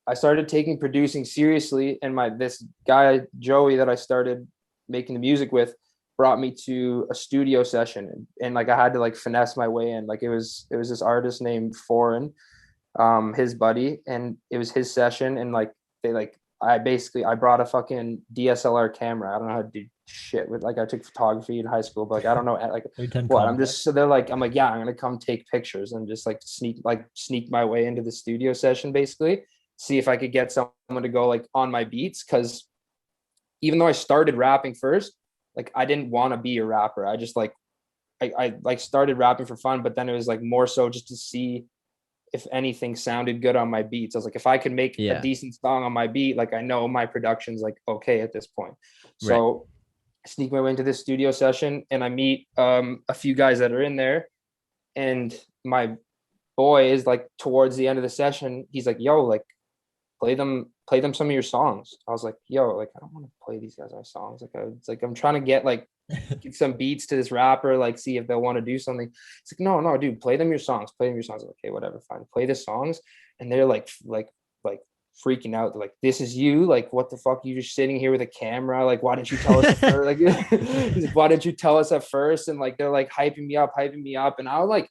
Speaker 3: I started taking producing seriously. And this guy, Joey, that I started making the music with, brought me to a studio session. And like I had to like finesse my way in. Like it was this artist named Foreign, his buddy, and it was his session. And like I brought a fucking DSLR camera. I don't know how to do shit with, like I took photography in high school, but like I don't know like what I'm just, so I'm like, yeah, I'm gonna come take pictures and just like sneak my way into the studio session, basically see if I could get someone to go like on my beats. Because even though I started rapping first, like I didn't want to be a rapper. I just like I like started rapping for fun, but then it was like more so just to see if anything sounded good on my beats. I was like, if I could make a decent song on my beat, like I know my production's like okay at this point. So I sneak my way into this studio session and I meet a few guys that are in there, and my boy is like towards the end of the session, he's like, yo, like play them some of your songs. I was like, yo, like I don't want to play these guys my songs. Like I'm trying to get some beats to this rapper, like see if they'll want to do something. It's like, no, dude, play them your songs. Like, okay, whatever, fine. Play the songs. And they're like freaking out. They're like, this is you? Like, what the fuck? You just sitting here with a camera? Like, why didn't you tell us at first? Like, why didn't you tell us at first? And like, they're like hyping me up. And I was like,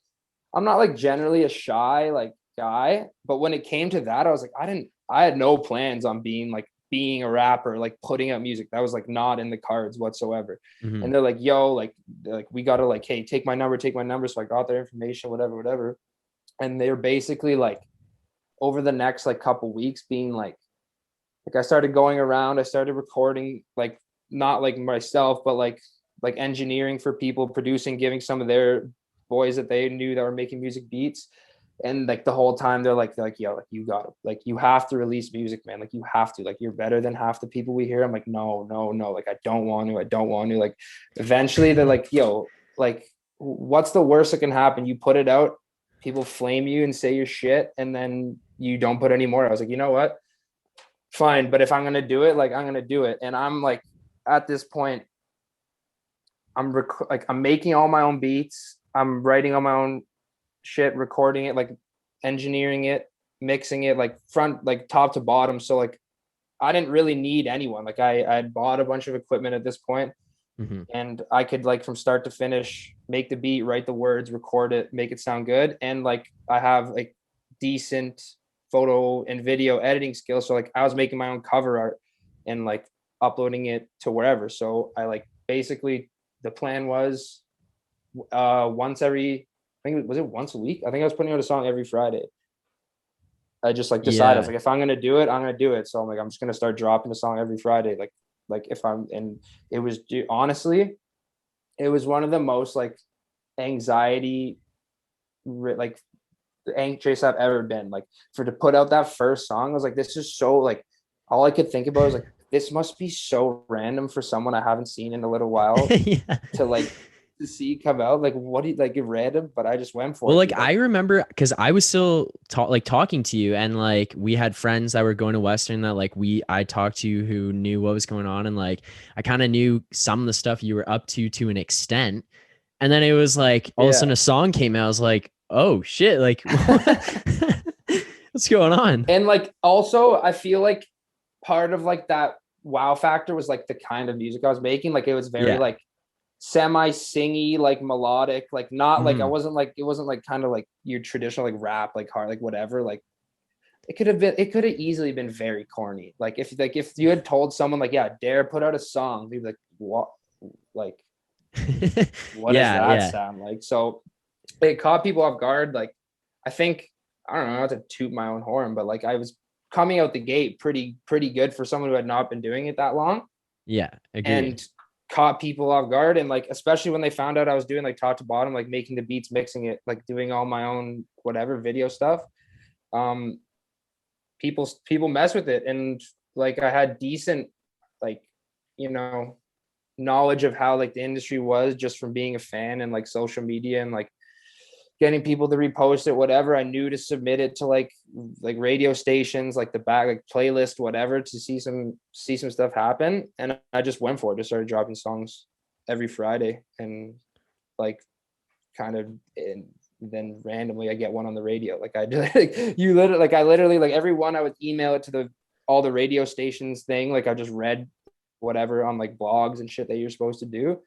Speaker 3: I'm not like generally a shy like guy, but when it came to that, I was like, I had no plans on being a rapper, like putting out music. That was like not in the cards whatsoever. Mm-hmm. And they're like, yo, like we gotta like, hey, take my number. So I got their information, whatever. And they're basically like over the next like couple weeks being like I started going around, I started recording, like not like myself, but like engineering for people, producing, giving some of their boys that they knew that were making music beats. And like the whole time they're like, yo, like you got it. Like you have to release music, man. Like you have to, like you're better than half the people we hear. I'm like, no. Like I don't want to. Like eventually they're like, yo, like what's the worst that can happen? You put it out, people flame you and say your shit, and then you don't put any more. I was like, you know what? Fine. But if I'm gonna do it, like I'm gonna do it. And I'm like, at this point, I'm making all my own beats. I'm writing on my own shit, recording it, like engineering it, mixing it, like front, like top to bottom. So like I didn't really need anyone. Like I had bought a bunch of equipment at this point, and I could like from start to finish make the beat, write the words, record it, make it sound good. And like I have like decent photo and video editing skills. So like I was making my own cover art and like uploading it to wherever. So I like basically the plan was once every, I think was it once a week? I think I was putting out a song every Friday. I just like decided, I was like, if I'm gonna do it, I'm gonna do it. So I'm like, I'm just gonna start dropping a song every Friday. Like if I'm, and it was honestly, it was one of the most like anxiety, like anxious I've ever been. Like to put out that first song, I was like, this is so like, all I could think about was like, this must be so random for someone I haven't seen in a little while to like to see come out. Like, what do you like? It random, but I just went for
Speaker 2: Well,
Speaker 3: it.
Speaker 2: like
Speaker 3: dude.
Speaker 2: I remember because I was still talking to you, and like we had friends that were going to Western that like I talked to who knew what was going on, and like I kind of knew some of the stuff you were up to an extent. And then it was like all of a sudden a song came out. I was like, oh shit, like what's going on?
Speaker 3: And like also, I feel like part of like that wow factor was like the kind of music I was making. Like it was very like semi-singy, like melodic, like not like it wasn't like kind of like your traditional like rap, like hard, like whatever. Like it could have easily been very corny. Like if you had told someone like, yeah, Dare put out a song, they'd be like, what? Like what does that sound like? So it caught people off guard. Like I think, I don't know, not to toot my own horn, but like I was coming out the gate pretty good for someone who had not been doing it that long.
Speaker 2: Yeah, agree.
Speaker 3: And caught people off guard. And like especially when they found out I was doing like top to bottom, like making the beats, mixing it, like doing all my own whatever video stuff. People mess with it. And like I had decent like, you know, knowledge of how like the industry was just from being a fan and like social media and like getting people to repost it, whatever. I knew to submit it to like radio stations, like the back, like playlist, whatever, to see some stuff happen. And I just went for it. Just started dropping songs every Friday, and like kind of, and then randomly I get one on the radio. Like I did, like I literally like every one I would email it to all the radio stations thing. Like I just read whatever on like blogs and shit that you're supposed to do.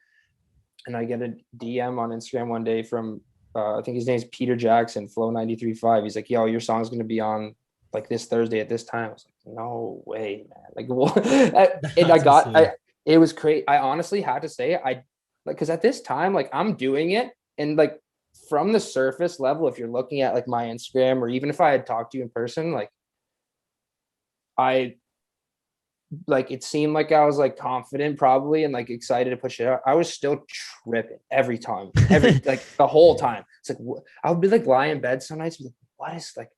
Speaker 3: And I get a DM on Instagram one day from, I think his name's Peter Jackson, Flow 93.5. He's like, yo, your song's going to be on like this Thursday at this time. I was like, no way, man. Like, what? And it was crazy. I honestly had to say, cause at this time, like I'm doing it. And like from the surface level, if you're looking at like my Instagram, or even if I had talked to you in person, like it seemed like I was like confident probably and like excited to push it out. I was still tripping every time, like the whole time. It's like, I would be like lying in bed some nights, like, what is like,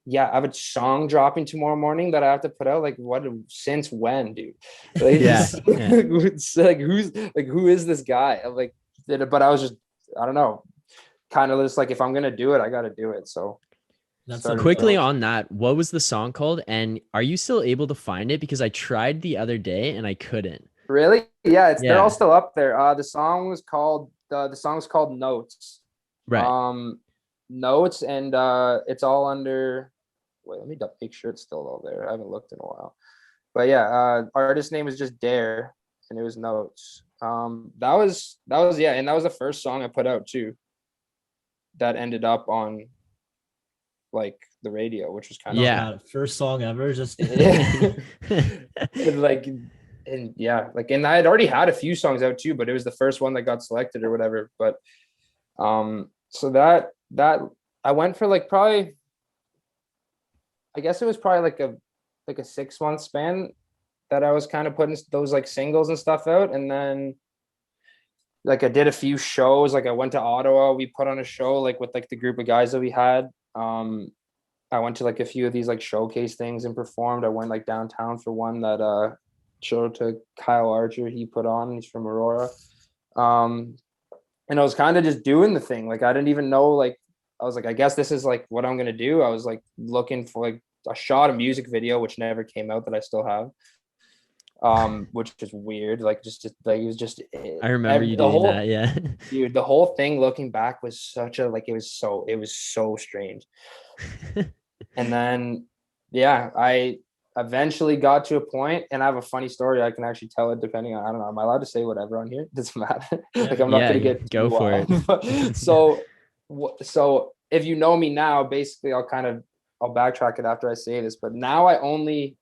Speaker 3: yeah, I have a song dropping tomorrow morning that I have to put out. Like what, since when, dude? Like, like who is this guy? I'm like, but I was just, I don't know, kind of just like, if I'm going to do it, I got to do it. So
Speaker 2: so quickly on that, what was the song called? And are you still able to find it? Because I tried the other day and I couldn't.
Speaker 3: Really? Yeah, they're all still up there. The song's called Notes.
Speaker 2: Right.
Speaker 3: Notes, and it's all under. Wait, let me make sure it's still all there. I haven't looked in a while. But yeah, artist name is just Dare, and it was Notes. That was and that was the first song I put out too. That ended up on like the radio, which was kind of
Speaker 1: first song ever, just
Speaker 3: and and I had already had a few songs out too, but it was the first one that got selected or whatever. But so that I went for like probably, I guess it was probably like a 6-month span that I was kind of putting those like singles and stuff out. And then like I did a few shows. Like I went to Ottawa, we put on a show like with like the group of guys that we had. I went to like a few of these like showcase things and performed. I went like downtown for one that showed to Kyle Archer, he put on. He's from Aurora. And I was kind of just doing the thing. Like I didn't even know, like I was like, I guess this is like what I'm gonna do. I was like looking for like, I shot a music video which never came out that I still have. Which is weird. Like just like it was just,
Speaker 2: I remember you doing that, yeah.
Speaker 3: Dude, the whole thing looking back was such a like, it was so strange. And then I eventually got to a point, and I have a funny story. I can actually tell it depending on, I don't know, am I allowed to say whatever on here? It doesn't matter. Like I'm not gonna get
Speaker 2: go for it.
Speaker 3: So if you know me now, basically I'll backtrack it after I say this, but now I only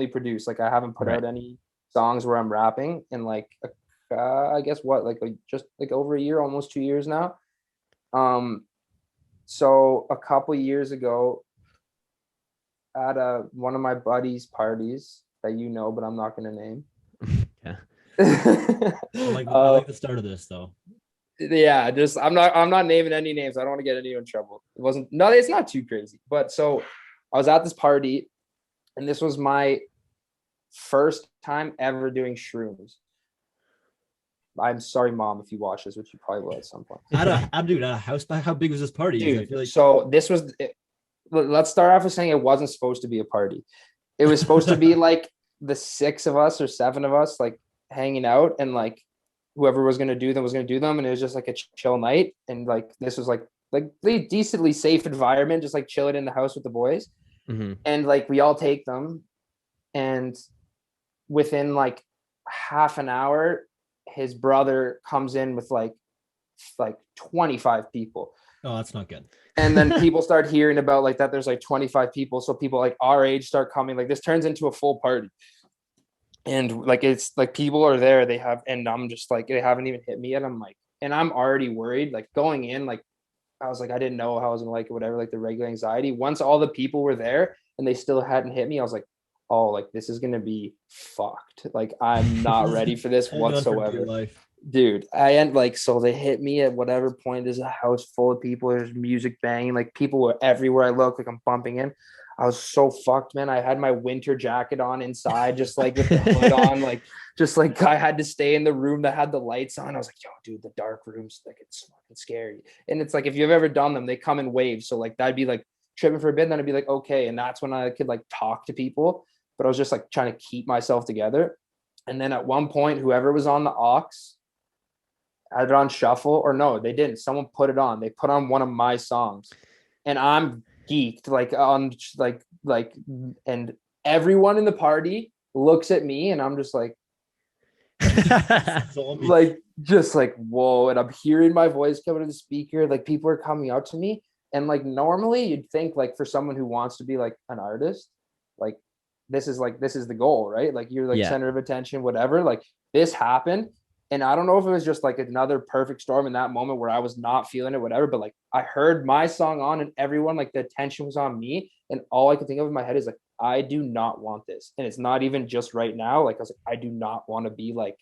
Speaker 3: produce. Like I haven't put out any songs where I'm rapping in like I guess just like over a year, almost 2 years now. So a couple years ago, at one of my buddies' parties that you know, but I'm not gonna name.
Speaker 1: Yeah. I like the start of this though.
Speaker 3: Yeah, just I'm not naming any names. I don't want to get anyone in trouble. It's not too crazy. But so I was at this party, and this was my first time ever doing shrooms. I'm sorry, mom, if you watch this, which you probably will at some point.
Speaker 1: Dude, at a house back. How big was this party? I
Speaker 3: Dude,
Speaker 1: feel like
Speaker 3: so this was, let's start off with saying it wasn't supposed to be a party. It was supposed to be like the 6 of us or 7 of us, like hanging out, and like whoever was going to do them was going to do them. And it was just like a chill night. And like, this was like the decently safe environment, just like chilling in the house with the boys.
Speaker 2: Mhm.
Speaker 3: And like, we all take them. And within like half an hour, his brother comes in with like 25 people.
Speaker 1: oh, that's not good.
Speaker 3: And then people start hearing about like that there's like 25 people. So people like our age start coming. Like, this turns into a full party. And like, it's like people are there, and I'm just like, they haven't even hit me yet. I'm like, and I'm already worried, like going in, like I was like, I didn't know how I was gonna like it, whatever, like the regular anxiety. Once all the people were there and they still hadn't hit me, I was like, oh, like this is gonna be fucked. Like, I'm not ready for this
Speaker 1: Hold on for dear
Speaker 3: whatsoever.
Speaker 1: life.
Speaker 3: Dude, I end like, so they hit me at whatever point. There's a house full of people, there's music banging, like people were everywhere I look, like I'm bumping in. I was so fucked, man. I had my winter jacket on inside, just like with the hood on, like just like I had to stay in the room that had the lights on. I was like, yo, dude, the dark rooms, like it's fucking scary. And it's like, if you've ever done them, they come in waves. So like, that'd be like tripping for a bit, then I'd be like, okay. And that's when I could like talk to people, but I was just like trying to keep myself together. And then at one point, whoever was on the aux had it on shuffle, or no, they didn't. Someone put it on. They put on one of my songs, and I'm geeked like on like, and everyone in the party looks at me, and I'm just like just like, whoa. And I'm hearing my voice coming to the speaker, like people are coming out to me. And like, normally you'd think like for someone who wants to be like an artist, like this is the goal, right? Like, you're like center of attention, whatever. Like, this happened. And I don't know if it was just like another perfect storm in that moment where I was not feeling it, whatever, but like I heard my song on and everyone, like the attention was on me. And all I could think of in my head is like, I do not want this. And it's not even just right now. Like, I was like, I do not want to be like,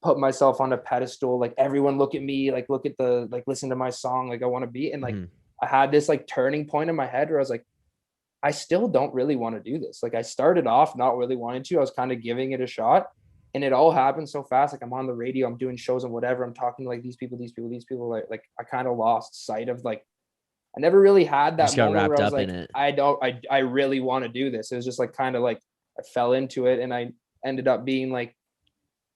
Speaker 3: put myself on a pedestal. Like, everyone look at me, like, look at the, like, listen to my song. Like, I want to be. And like, I had this like turning point in my head where I was like, I still don't really want to do this. Like, I started off not really wanting to, I was kind of giving it a shot. And it all happened so fast. Like, I'm on the radio, I'm doing shows and whatever. I'm talking to like these people. Like I kind of lost sight of like, I never really had that moment where I was like, I really want to do this. It was just like, kind of like I fell into it and I ended up being like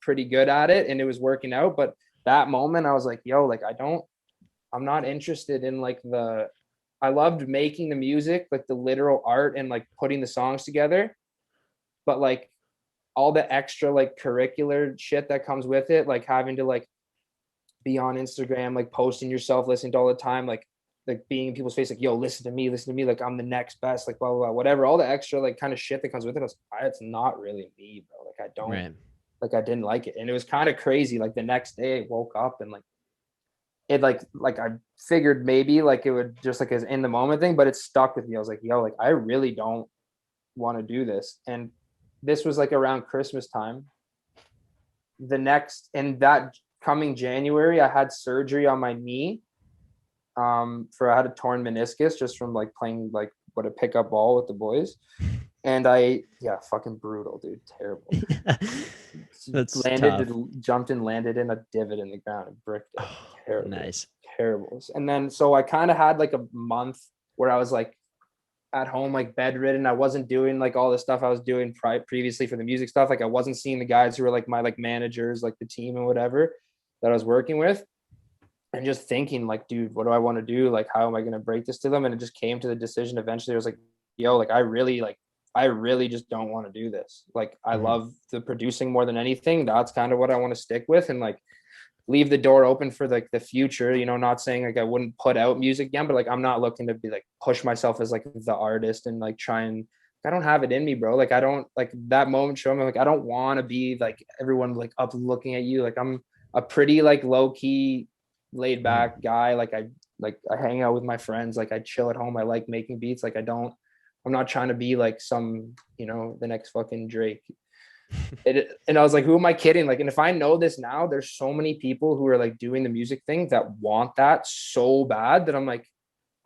Speaker 3: pretty good at it and it was working out. But that moment I was like, yo, like, I'm not interested in like I loved making the music, like the literal art and like putting the songs together. But like, all the extra like curricular shit that comes with it, like having to like be on Instagram, like posting yourself, listening to all the time, like being in people's face, like, yo, listen to me, like I'm the next best, like blah, blah, blah, whatever, all the extra like kind of shit that comes with it. It's not really me, bro. Like, I don't, like, I didn't like it. And it was kind of crazy. Like, the next day I woke up and like, it like I figured maybe like it would just like as in the moment thing, but it stuck with me. I was like, yo, like, I really don't want to do this. And this was like around Christmas time. In that coming January, I had surgery on my knee. I had a torn meniscus just from like playing like a pickup ball with the boys. And fucking brutal, dude. Terrible.
Speaker 2: That's tough.
Speaker 3: Jumped and landed in a divot in the ground and bricked it. Terrible.
Speaker 2: Nice.
Speaker 3: Terrible. And then, so I kind of had like a month where I was like at home, like bedridden. I wasn't doing like all the stuff I was doing previously for the music stuff. Like, I wasn't seeing the guys who were like my like managers, like the team and whatever that I was working with, and just thinking like, dude, what do I want to do? Like, how am I going to break this to them? And it just came to the decision eventually. I was like, yo, like, I really just don't want to do this. Like, I love the producing more than anything. That's kind of what I want to stick with, and like leave the door open for like the future, you know, not saying like I wouldn't put out music again, but like, I'm not looking to be like push myself as like the artist and like try and, I don't have it in me, bro. Like, I don't, like, that moment showed me like, I don't want to be like everyone like up looking at you. Like, I'm a pretty like low key laid back guy. Like, I hang out with my friends. Like, I chill at home. I like making beats. Like, I'm not trying to be like some, you know, the next fucking Drake. And I was like, who am I kidding? Like, and if I know this now, there's so many people who are like doing the music thing that want that so bad that I'm like,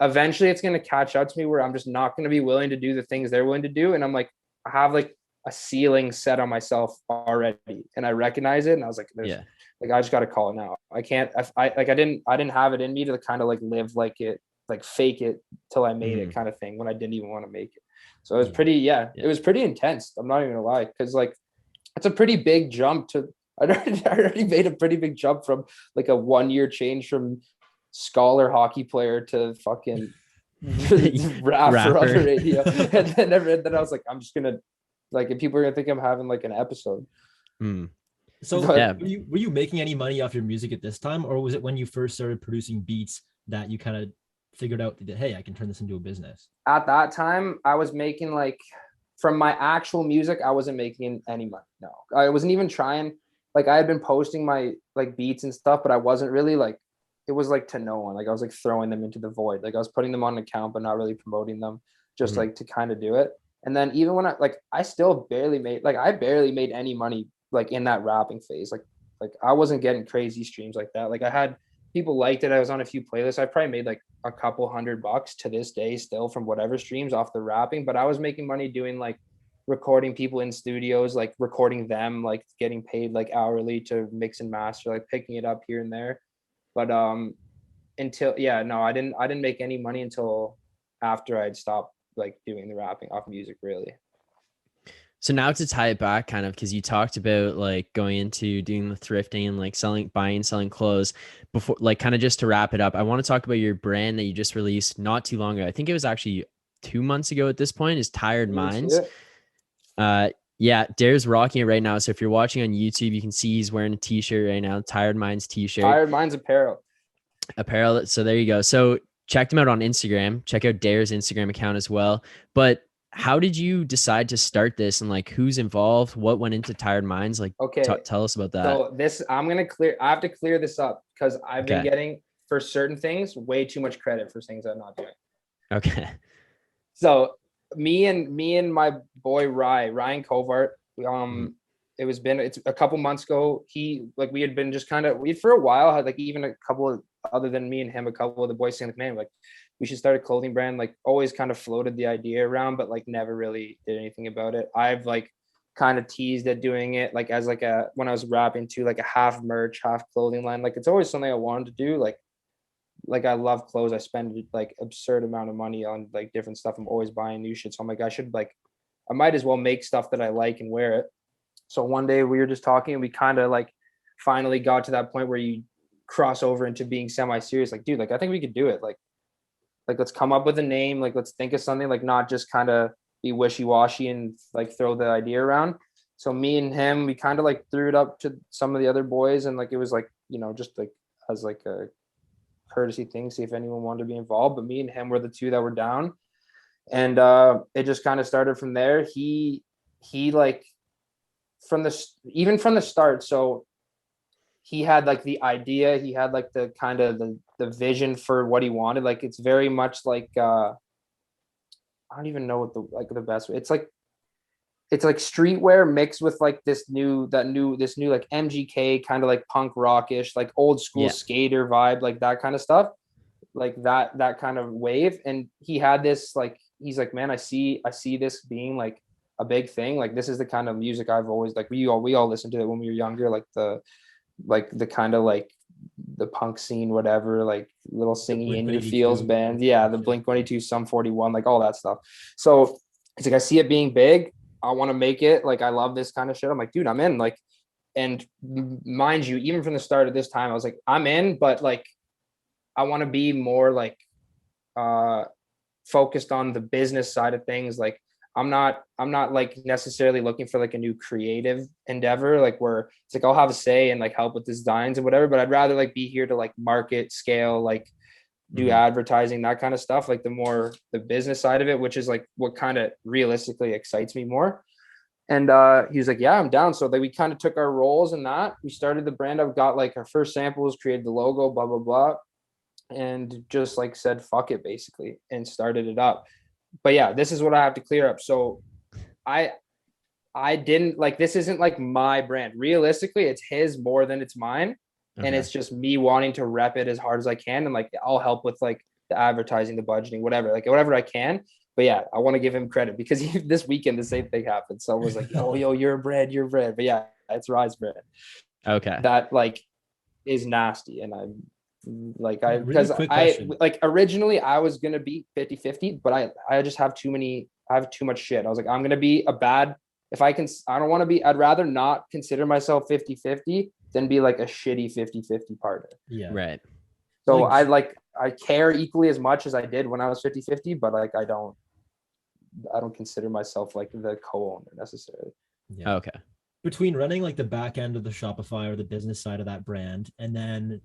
Speaker 3: eventually it's going to catch up to me where I'm just not going to be willing to do the things they're willing to do. And I'm like, I have like a ceiling set on myself already, and I recognize it, and I was like, like I just got to call it now. I can't. I didn't have it in me to kind of like live like it, like fake it till I made it kind of thing when I didn't even want to make it. So it was pretty, it was pretty intense. I'm not even gonna lie, because like it's a pretty big jump to. I already made a pretty big jump from like a 1 year change from scholar hockey player to fucking rapper on the radio. And then I was like, I'm just gonna, like, if people are gonna think I'm having like an episode.
Speaker 1: So were you making any money off your music at this time, or was it when you first started producing beats that you kind of figured out that, hey, I can turn this into a business?
Speaker 3: At that time, I was making like, from my actual music, I wasn't making any money. No, I wasn't even trying. Like I had been posting my like beats and stuff, but I wasn't really like, it was like to no one. Like I was like throwing them into the void. Like I was putting them on an account, but not really promoting them, just like to kind of do it. And then even when I still barely made, like I barely made any money like in that rapping phase. Like I wasn't getting crazy streams like that. Like I had people liked it. I was on a few playlists. I probably made like a couple $100 to this day still from whatever streams off the rapping, but I was making money doing like recording people in studios, like recording them, like getting paid like hourly to mix and master, like picking it up here and there. But until I didn't make any money until after I'd stopped like doing the rapping off music, really.
Speaker 2: So now to tie it back kind of, because you talked about like going into doing the thrifting and like buying, selling clothes before, like kind of just to wrap it up, I want to talk about your brand that you just released not too long ago. I think it was actually 2 months ago at this point, is Tired Minds. Dare's rocking it right now. So if you're watching on YouTube, you can see he's wearing a t-shirt right now, Tired Minds t-shirt.
Speaker 3: Tired Minds apparel.
Speaker 2: So there you go. So check him out on Instagram. Check out Dare's Instagram account as well. But how did you decide to start this, and like who's involved? What went into Tired Minds? Like,
Speaker 3: okay,
Speaker 2: tell us about that.
Speaker 3: So I have to clear this up because I've been getting, for certain things, way too much credit for things I'm not doing.
Speaker 2: Okay.
Speaker 3: So me and my boy Ryan Covart, it's a couple months ago. We had been just kind of, for a while had like even a couple of, other than me and him, a couple of the boys saying like, man, like we should start a clothing brand. Like always kind of floated the idea around, but like never really did anything about it. I've like kind of teased at doing it like as like when I was rapping to like a half merch, half clothing line. Like it's always something I wanted to do. Like I love clothes. I spend like absurd amount of money on like different stuff. I'm always buying new shit. So I'm like, I might as well make stuff that I like and wear it. So one day we were just talking and we kind of like finally got to that point where you cross over into being semi-serious. Like, dude, like I think we could do it. Like let's come up with a name. Like let's think of something, like not just kind of be wishy-washy and like throw the idea around. So me and him, we kind of like threw it up to some of the other boys, and like it was like, just like as like a courtesy thing, see if anyone wanted to be involved. But me and him were the two that were down, and it just kind of started from there. He like from the start. So he had like the idea, he had like the kind of the vision for what he wanted. Like it's very much like I don't even know what the best way. It's like streetwear mixed with like this new like MGK kind of like punk rockish, like old school skater vibe, like that kind of stuff, like that kind of wave. And he had this like, he's like, man, I see this being like a big thing. Like this is the kind of music I've always like, we all listened to it when we were younger, like the kind of like the punk scene, whatever, like little singing in your feels band. Yeah. The Blink-182, Sum 41, like all that stuff. So it's like, I see it being big. I want to make it. Like, I love this kind of shit. I'm like, dude, I'm in. Like, and mind you, even from the start of this time, I was like, I'm in, but like, I want to be more like focused on the business side of things. Like, I'm not like necessarily looking for like a new creative endeavor, like where it's like I'll have a say and like help with designs and whatever, but I'd rather like be here to like market, scale, like do advertising, that kind of stuff, like the business side of it, which is like what kind of realistically excites me more. And he was like, yeah, I'm down. So like we kind of took our roles in that. We started the brand. I've got like our first samples, created the logo, blah, blah, blah. And just like said, fuck it, basically, and started it up. But yeah, this is what I have to clear up. So I didn't like, this isn't like my brand. Realistically, it's his more than it's mine. Okay. And it's just me wanting to rep it as hard as I can. And like, I'll help with like the advertising, the budgeting, whatever I can. But yeah, I want to give him credit because this weekend the same thing happened. So I was like, oh, yo, you're bread. But yeah, it's Rise bread.
Speaker 2: Okay.
Speaker 3: That like is nasty. And I'm like,
Speaker 1: Really
Speaker 3: because
Speaker 1: quick
Speaker 3: I
Speaker 1: question.
Speaker 3: like originally I was going to be 50-50, but I just have I have too much shit. I was like, I'm going to be a bad, I don't want to be, I'd rather not consider myself 50-50 than be like a shitty 50-50 partner.
Speaker 1: Yeah.
Speaker 2: Right.
Speaker 3: So I care equally as much as I did when I was 50-50, but like I don't consider myself like the co-owner necessarily.
Speaker 1: Yeah.
Speaker 2: Okay.
Speaker 1: Between running like the back end of the Shopify or the business side of that brand, and then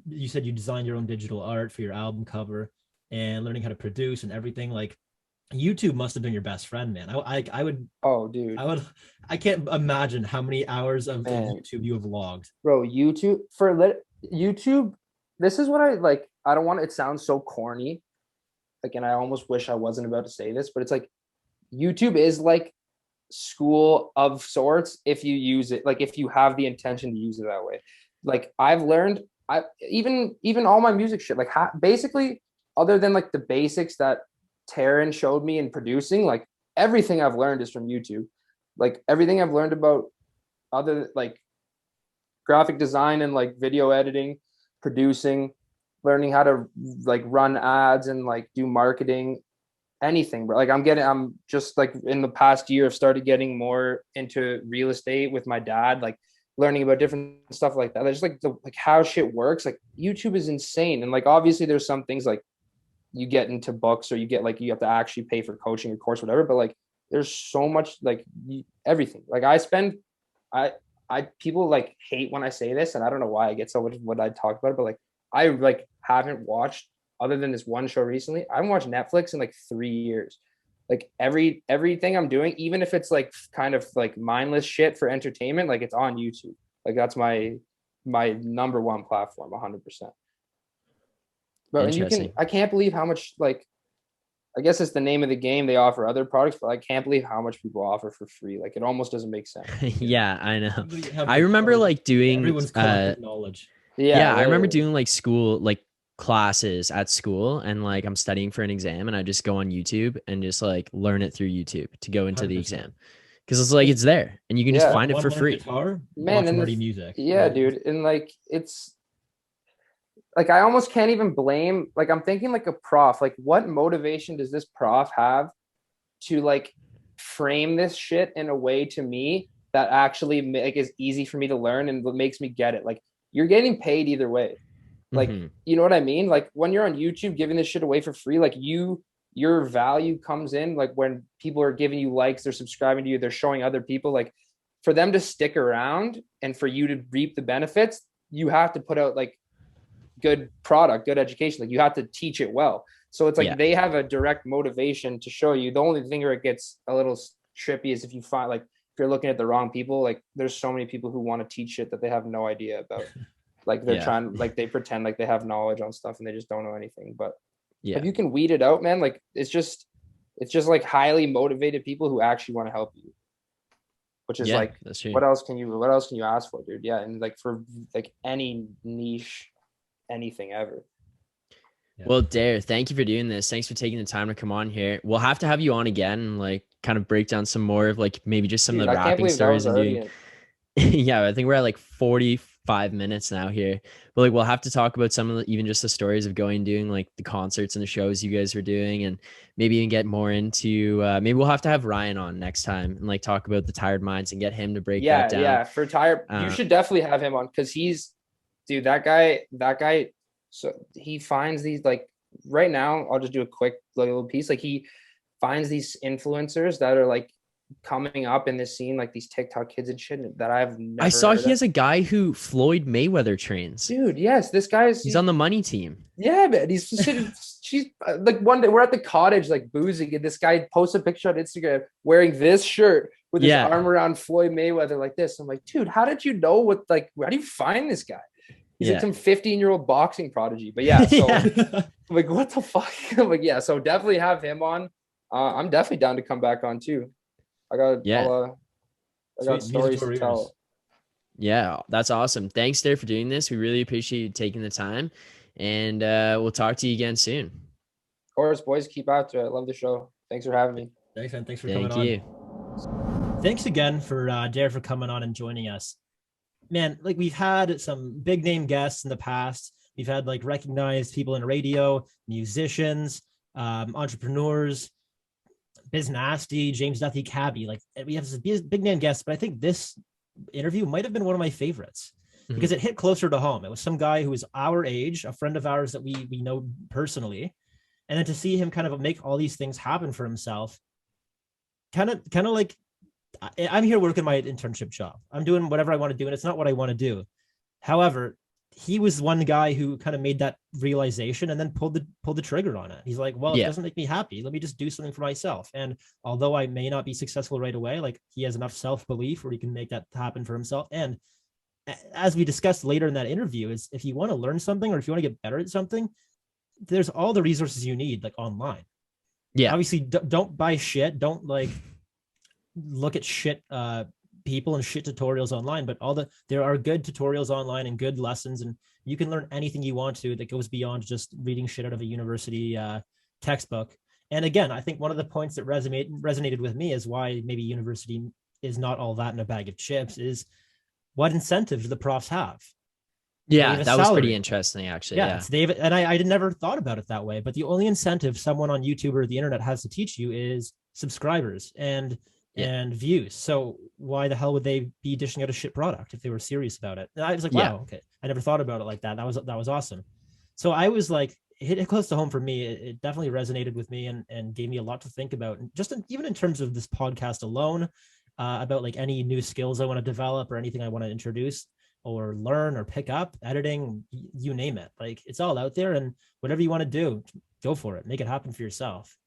Speaker 1: you said you designed your own digital art for your album cover and learning how to produce and everything, like YouTube must have been your best friend, man. I would,
Speaker 3: Oh, dude.
Speaker 1: I can't imagine how many hours of
Speaker 3: Man.
Speaker 1: YouTube you have logged.
Speaker 3: Bro, YouTube this is what I like. I don't want it sounds so corny. Like, and I almost wish I wasn't about to say this, but it's like YouTube is like school of sorts if you use it, like if you have the intention to use it that way. Like I've learned, even all my music shit, like basically other than like the basics that Taryn showed me in producing, like everything I've learned is from YouTube. Like everything I've learned about other like graphic design and like video editing, producing, learning how to like run ads and like do marketing, anything, bro. Like I'm just like in the past year I've started getting more into real estate with my dad, like learning about different stuff like that. Just like like how shit works. Like YouTube is insane. And like obviously there's some things like you get into books or you get like you have to actually pay for coaching or course, whatever, but like there's so much like everything. Like people like hate when I say this, and I don't know why I get so much when I talk about it, but like I like haven't watched, other than this one show recently, I haven't watched Netflix in like 3 years. Like everything I'm doing, even if it's like kind of like mindless shit for entertainment, like it's on YouTube. Like that's my number one platform, 100%. But and I can't believe how much, like, I guess it's the name of the game, they offer other products, but I can't believe how much people offer for free. Like it almost doesn't make sense.
Speaker 2: Yeah, I know. I remember like doing
Speaker 1: everyone's collective knowledge.
Speaker 2: Yeah, I remember doing like school, like classes at school, and like I'm studying for an exam and I just go on YouTube and just like learn it through YouTube to go into 100%. The exam. Because it's like it's there and you can just find it for free.
Speaker 1: Guitar,
Speaker 3: man, and
Speaker 1: music.
Speaker 3: Yeah, dude. And like it's like I almost can't even blame, like I'm thinking like a prof, like what motivation does this prof have to like frame this shit in a way to me that actually like is easy for me to learn and makes me get it. Like you're getting paid either way. Like, you know what I mean? Like when you're on YouTube giving this shit away for free, like your value comes in, like when people are giving you likes, they're subscribing to you, they're showing other people, like for them to stick around and for you to reap the benefits, you have to put out like good product, good education. Like you have to teach it well. So it's like they have a direct motivation to show you. The only thing where it gets a little trippy is if you find like, if you're looking at the wrong people, like there's so many people who want to teach shit that they have no idea about. Like they're trying, like they pretend like they have knowledge on stuff and they just don't know anything. But if you can weed it out, man, like it's just like highly motivated people who actually want to help you. Which is like, what else can you ask for, dude? Yeah. And like for like any niche, anything ever.
Speaker 2: Well, Dare, thank you for doing this. Thanks for taking the time to come on here. We'll have to have you on again and like kind of break down some more of like maybe just some of the rapping stories and doing. Yeah, I think we're at like 45 minutes now here, but like we'll have to talk about some of the, even just the stories of going and doing like the concerts and the shows you guys are doing, and maybe even get more into maybe we'll have to have Ryan on next time and like talk about the Tired Minds and get him to break that down.
Speaker 3: Yeah, for Tired, you should definitely have him on because dude, that guy. So he finds these, like right now, I'll just do a quick little piece. Like he finds these influencers that are like coming up in this scene, like these TikTok kids and shit that I
Speaker 2: saw he has a guy who Floyd Mayweather trains.
Speaker 3: Dude, yes, this he's
Speaker 2: on the money team.
Speaker 3: Yeah, man. She's like one day we're at the cottage like boozing and this guy posts a picture on Instagram wearing this shirt with his arm around Floyd Mayweather like this. I'm like, dude, how did you know how do you find this guy? He's like some 15-year-old boxing prodigy. But yeah, so I'm like, what the fuck? I'm like, yeah, so definitely have him on. I'm definitely down to come back on too. I got stories to tell.
Speaker 2: Yeah, that's awesome. Thanks, Dare, for doing this. We really appreciate you taking the time, and we'll talk to you again soon.
Speaker 3: Of course, boys, keep out to it. I love the show. Thanks for having me.
Speaker 1: Thanks, man. Thanks for coming
Speaker 2: Thank
Speaker 1: on.
Speaker 2: you.
Speaker 1: Thanks again for Dare for coming on and joining us. Man, like we've had some big name guests in the past. We've had like recognized people in radio, musicians, entrepreneurs, Biz Nasty, James Duthie Cabby. Like we have some big name guests, but I think this interview might have been one of my favorites because it hit closer to home. It was some guy who was our age, a friend of ours that we know personally. And then to see him kind of make all these things happen for himself, kind of like I'm here working my internship job. I'm doing whatever I want to do, and it's not what I want to do. However, he was one guy who kind of made that realization and then pulled the trigger on it. He's like, well, it doesn't make me happy. Let me just do something for myself. And although I may not be successful right away, like he has enough self-belief where he can make that happen for himself. And as we discussed later in that interview, is if you want to learn something or if you want to get better at something, there's all the resources you need, like online.
Speaker 2: Yeah.
Speaker 1: Obviously, don't buy shit. Don't like look at shit people and shit tutorials online, but there are good tutorials online and good lessons, and you can learn anything you want to that goes beyond just reading shit out of a university textbook. And again, I think one of the points that resonated with me is why maybe university is not all that in a bag of chips is what incentive do the profs have?
Speaker 2: Yeah, that was pretty interesting, actually.
Speaker 1: Yeah, David, and I never thought about it that way. But the only incentive someone on YouTube or the internet has to teach you is subscribers and views. So why the hell would they be dishing out a shit product if they were serious about it? And I was like, wow, okay, I never thought about it like that. That was awesome. So I was like, it hit close to home for me. It definitely resonated with me and gave me a lot to think about. And just even in terms of this podcast alone, about like any new skills I want to develop or anything I want to introduce or learn or pick up, editing, you name it. Like it's all out there, and whatever you want to do, go for it. Make it happen for yourself.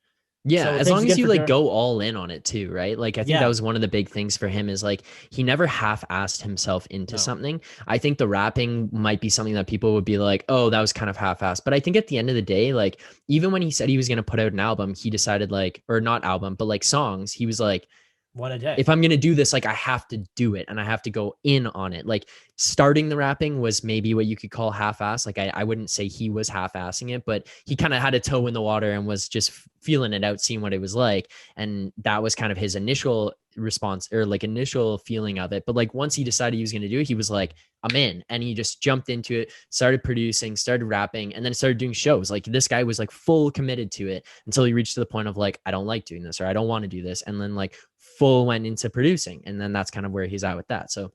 Speaker 2: Yeah,
Speaker 1: So
Speaker 2: as long as you like go all in on it too, right? Like I think that was one of the big things for him is like he never half-assed himself into something. I think the rapping might be something that people would be like, oh, that was kind of half-assed. But I think at the end of the day, like even when he said he was going to put out an album, he decided like, or not album, but like songs, he was like,
Speaker 1: one a day.
Speaker 2: If I'm going to do this, like I have to do it and I have to go in on it. Like starting the rapping was maybe what you could call half-ass. Like I wouldn't say he was half-assing it, but he kind of had a toe in the water and was just feeling it out, seeing what it was like. And that was kind of his initial response or like initial feeling of it. But like once he decided he was going to do it, he was like, I'm in. And he just jumped into it, started producing, started rapping, and then started doing shows. Like this guy was like full committed to it until he reached to the point of like, I don't like doing this or I don't want to do this. And then like full went into producing. And then that's kind of where he's at with that. So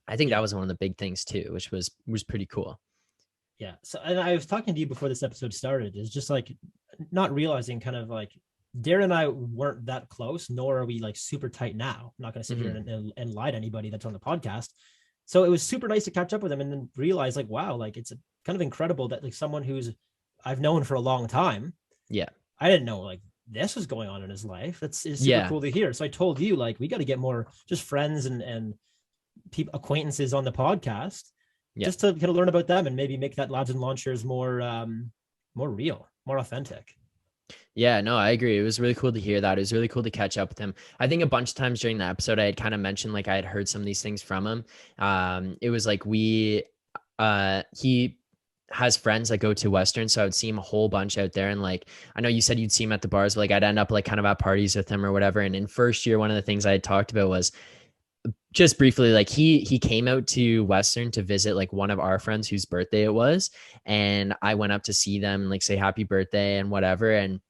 Speaker 2: I think that was one of the big things too, which was pretty cool.
Speaker 1: Yeah. So, and I was talking to you before this episode started, is just like not realizing kind of like Darren and I weren't that close, nor are we like super tight now. I'm not going to sit here and lie to anybody that's on the podcast. So it was super nice to catch up with him and then realize like, wow, like it's kind of incredible that like someone who's I've known for a long time.
Speaker 2: Yeah.
Speaker 1: I didn't know like this was going on in his life. It's super cool to hear. So I told you like, we got to get more just friends and people, acquaintances on the podcast just to kind of learn about them and maybe make that Lads and Launchers more real, more authentic.
Speaker 2: Yeah, no, I agree. It was really cool to hear that. It was really cool to catch up with him. I think a bunch of times during the episode, I had kind of mentioned like I had heard some of these things from him. It was like he has friends that go to Western, so I would see him a whole bunch out there. And like I know you said you'd see him at the bars, but like I'd end up like kind of at parties with him or whatever. And in first year, one of the things I had talked about was just briefly, like he came out to Western to visit like one of our friends whose birthday it was. And I went up to see them and like say happy birthday and whatever. And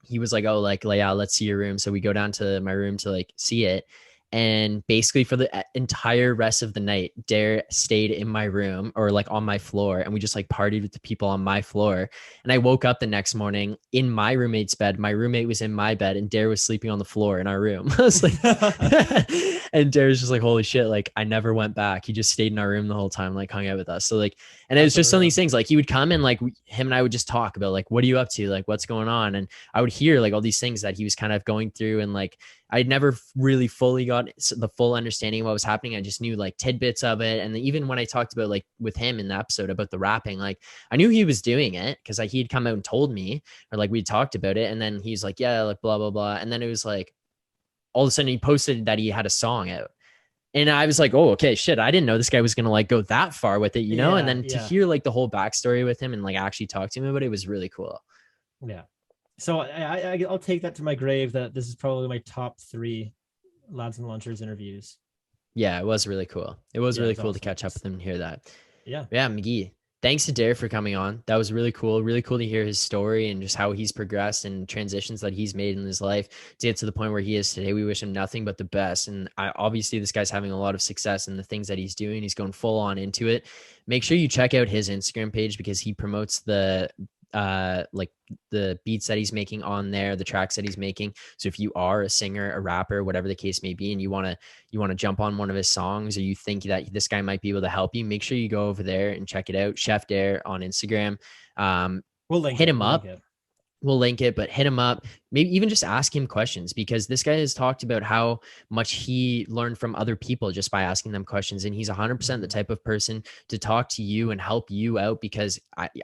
Speaker 2: he was like, oh, like, yeah, let's see your room. So we go down to my room to like see it. And basically for the entire rest of the night, Dare stayed in my room or like on my floor. And we just like partied with the people on my floor. And I woke up the next morning in my roommate's bed. My roommate was in my bed and Dare was sleeping on the floor in our room. I was like, and Dare's just like, holy shit. Like I never went back. He just stayed in our room the whole time, like hung out with us. So like, and it was just some of these things, like he would come and like him and I would just talk about like, what are you up to? Like, what's going on? And I would hear like all these things that he was kind of going through. And like, I'd never really fully got the full understanding of what was happening. I just knew like tidbits of it. And even when I talked about like with him in the episode about the rapping, like I knew he was doing it because like he'd come out and told me, or like we talked about it. And then he's like, yeah, like blah, blah, blah. And then it was like, all of a sudden he posted that he had a song out. And I was like, oh, okay, shit. I didn't know this guy was going to like go that far with it, you know? And then to hear like the whole backstory with him and like actually talk to him about it was really cool.
Speaker 1: Yeah. So I'll take that to my grave that this is probably my top 3 Lads and Launchers interviews.
Speaker 2: Yeah, it was really cool. It was
Speaker 1: Yeah,
Speaker 2: really
Speaker 1: it's
Speaker 2: cool to
Speaker 1: awesome.
Speaker 2: catch up with him and hear that.
Speaker 1: Yeah.
Speaker 2: Yeah, McGee. Thanks to Dare for coming on. That was really cool. Really cool to hear his story and just how he's progressed and transitions that he's made in his life to get to the point where he is today. We wish him nothing but the best. And obviously, this guy's having a lot of success in the things that he's doing. He's going full on into it. Make sure you check out his Instagram page because he promotes the like the beats that he's making on there, the tracks that he's making. So if you are a singer, a rapper, whatever the case may be, and you want to jump on one of his songs, or you think that this guy might be able to help you, make sure you go over there and check it out. Chef Dare on Instagram.
Speaker 1: We'll
Speaker 2: Hit him up.
Speaker 1: Link it.
Speaker 2: We'll link it, but hit him up. Maybe even just ask him questions because this guy has talked about how much he learned from other people just by asking them questions. And he's 100% the type of person to talk to you and help you out because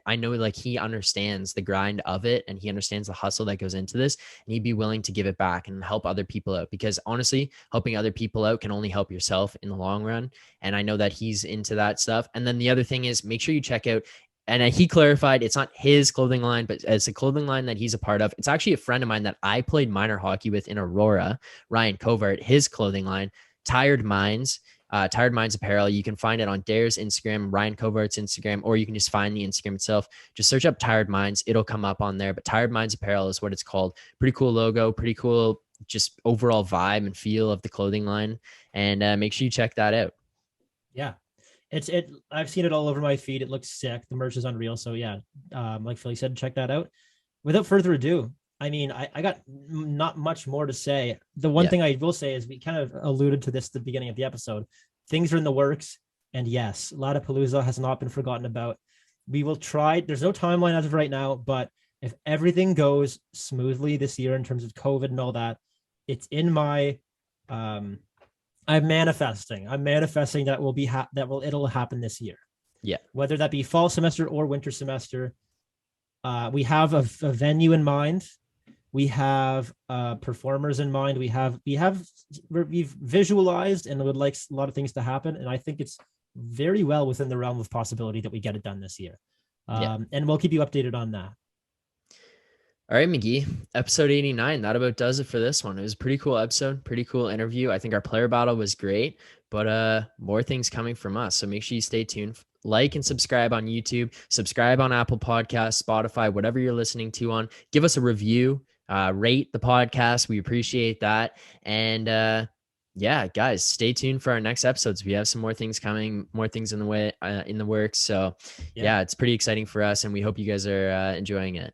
Speaker 2: I know like he understands the grind of it and he understands the hustle that goes into this. And he'd be willing to give it back and help other people out because honestly, helping other people out can only help yourself in the long run. And I know that he's into that stuff. And then the other thing is make sure you check out. And he clarified it's not his clothing line, but it's a clothing line that he's a part of. It's actually a friend of mine that I played minor hockey with in Aurora, Ryan Covert, his clothing line, Tired Minds Apparel. You can find it on Dare's Instagram, Ryan Covert's Instagram, or you can just find the Instagram itself. Just search up Tired Minds. It'll come up on there. But Tired Minds Apparel is what it's called. Pretty cool logo, pretty cool just overall vibe and feel of the clothing line. And make sure you check that out.
Speaker 1: Yeah. I've seen it all over my feed. It looks sick. The merch is unreal. So yeah, like Philly said, check that out. Without further ado, I mean, I got not much more to say. The one thing I will say is we kind of alluded to this at the beginning of the episode. Things are in the works. And yes, Lollapalooza has not been forgotten about. We will try. There's no timeline as of right now, but if everything goes smoothly this year in terms of COVID and all that, it's in my I'm manifesting that it'll happen this year.
Speaker 2: Yeah.
Speaker 1: Whether that be fall semester or winter semester. We have a venue in mind. We have performers in mind. We've visualized and would like a lot of things to happen. And I think it's very well within the realm of possibility that we get it done this year. And we'll keep you updated on that.
Speaker 2: All right, McGee, episode 89. That about does it for this one. It was a pretty cool episode, pretty cool interview. I think our player battle was great, but more things coming from us. So make sure you stay tuned. Like and subscribe on YouTube, subscribe on Apple Podcasts, Spotify, whatever you're listening to on. Give us a review, rate the podcast. We appreciate that. And yeah, guys, stay tuned for our next episodes. We have some more things coming, more things in the works. So yeah, it's pretty exciting for us, and we hope you guys are enjoying it.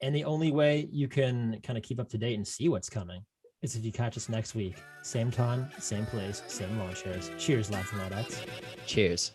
Speaker 1: And the only way you can kind of keep up to date and see what's coming is if you catch us next week. Same time, same place, same lawn shares. Cheers, lads and ladettes.
Speaker 2: Cheers.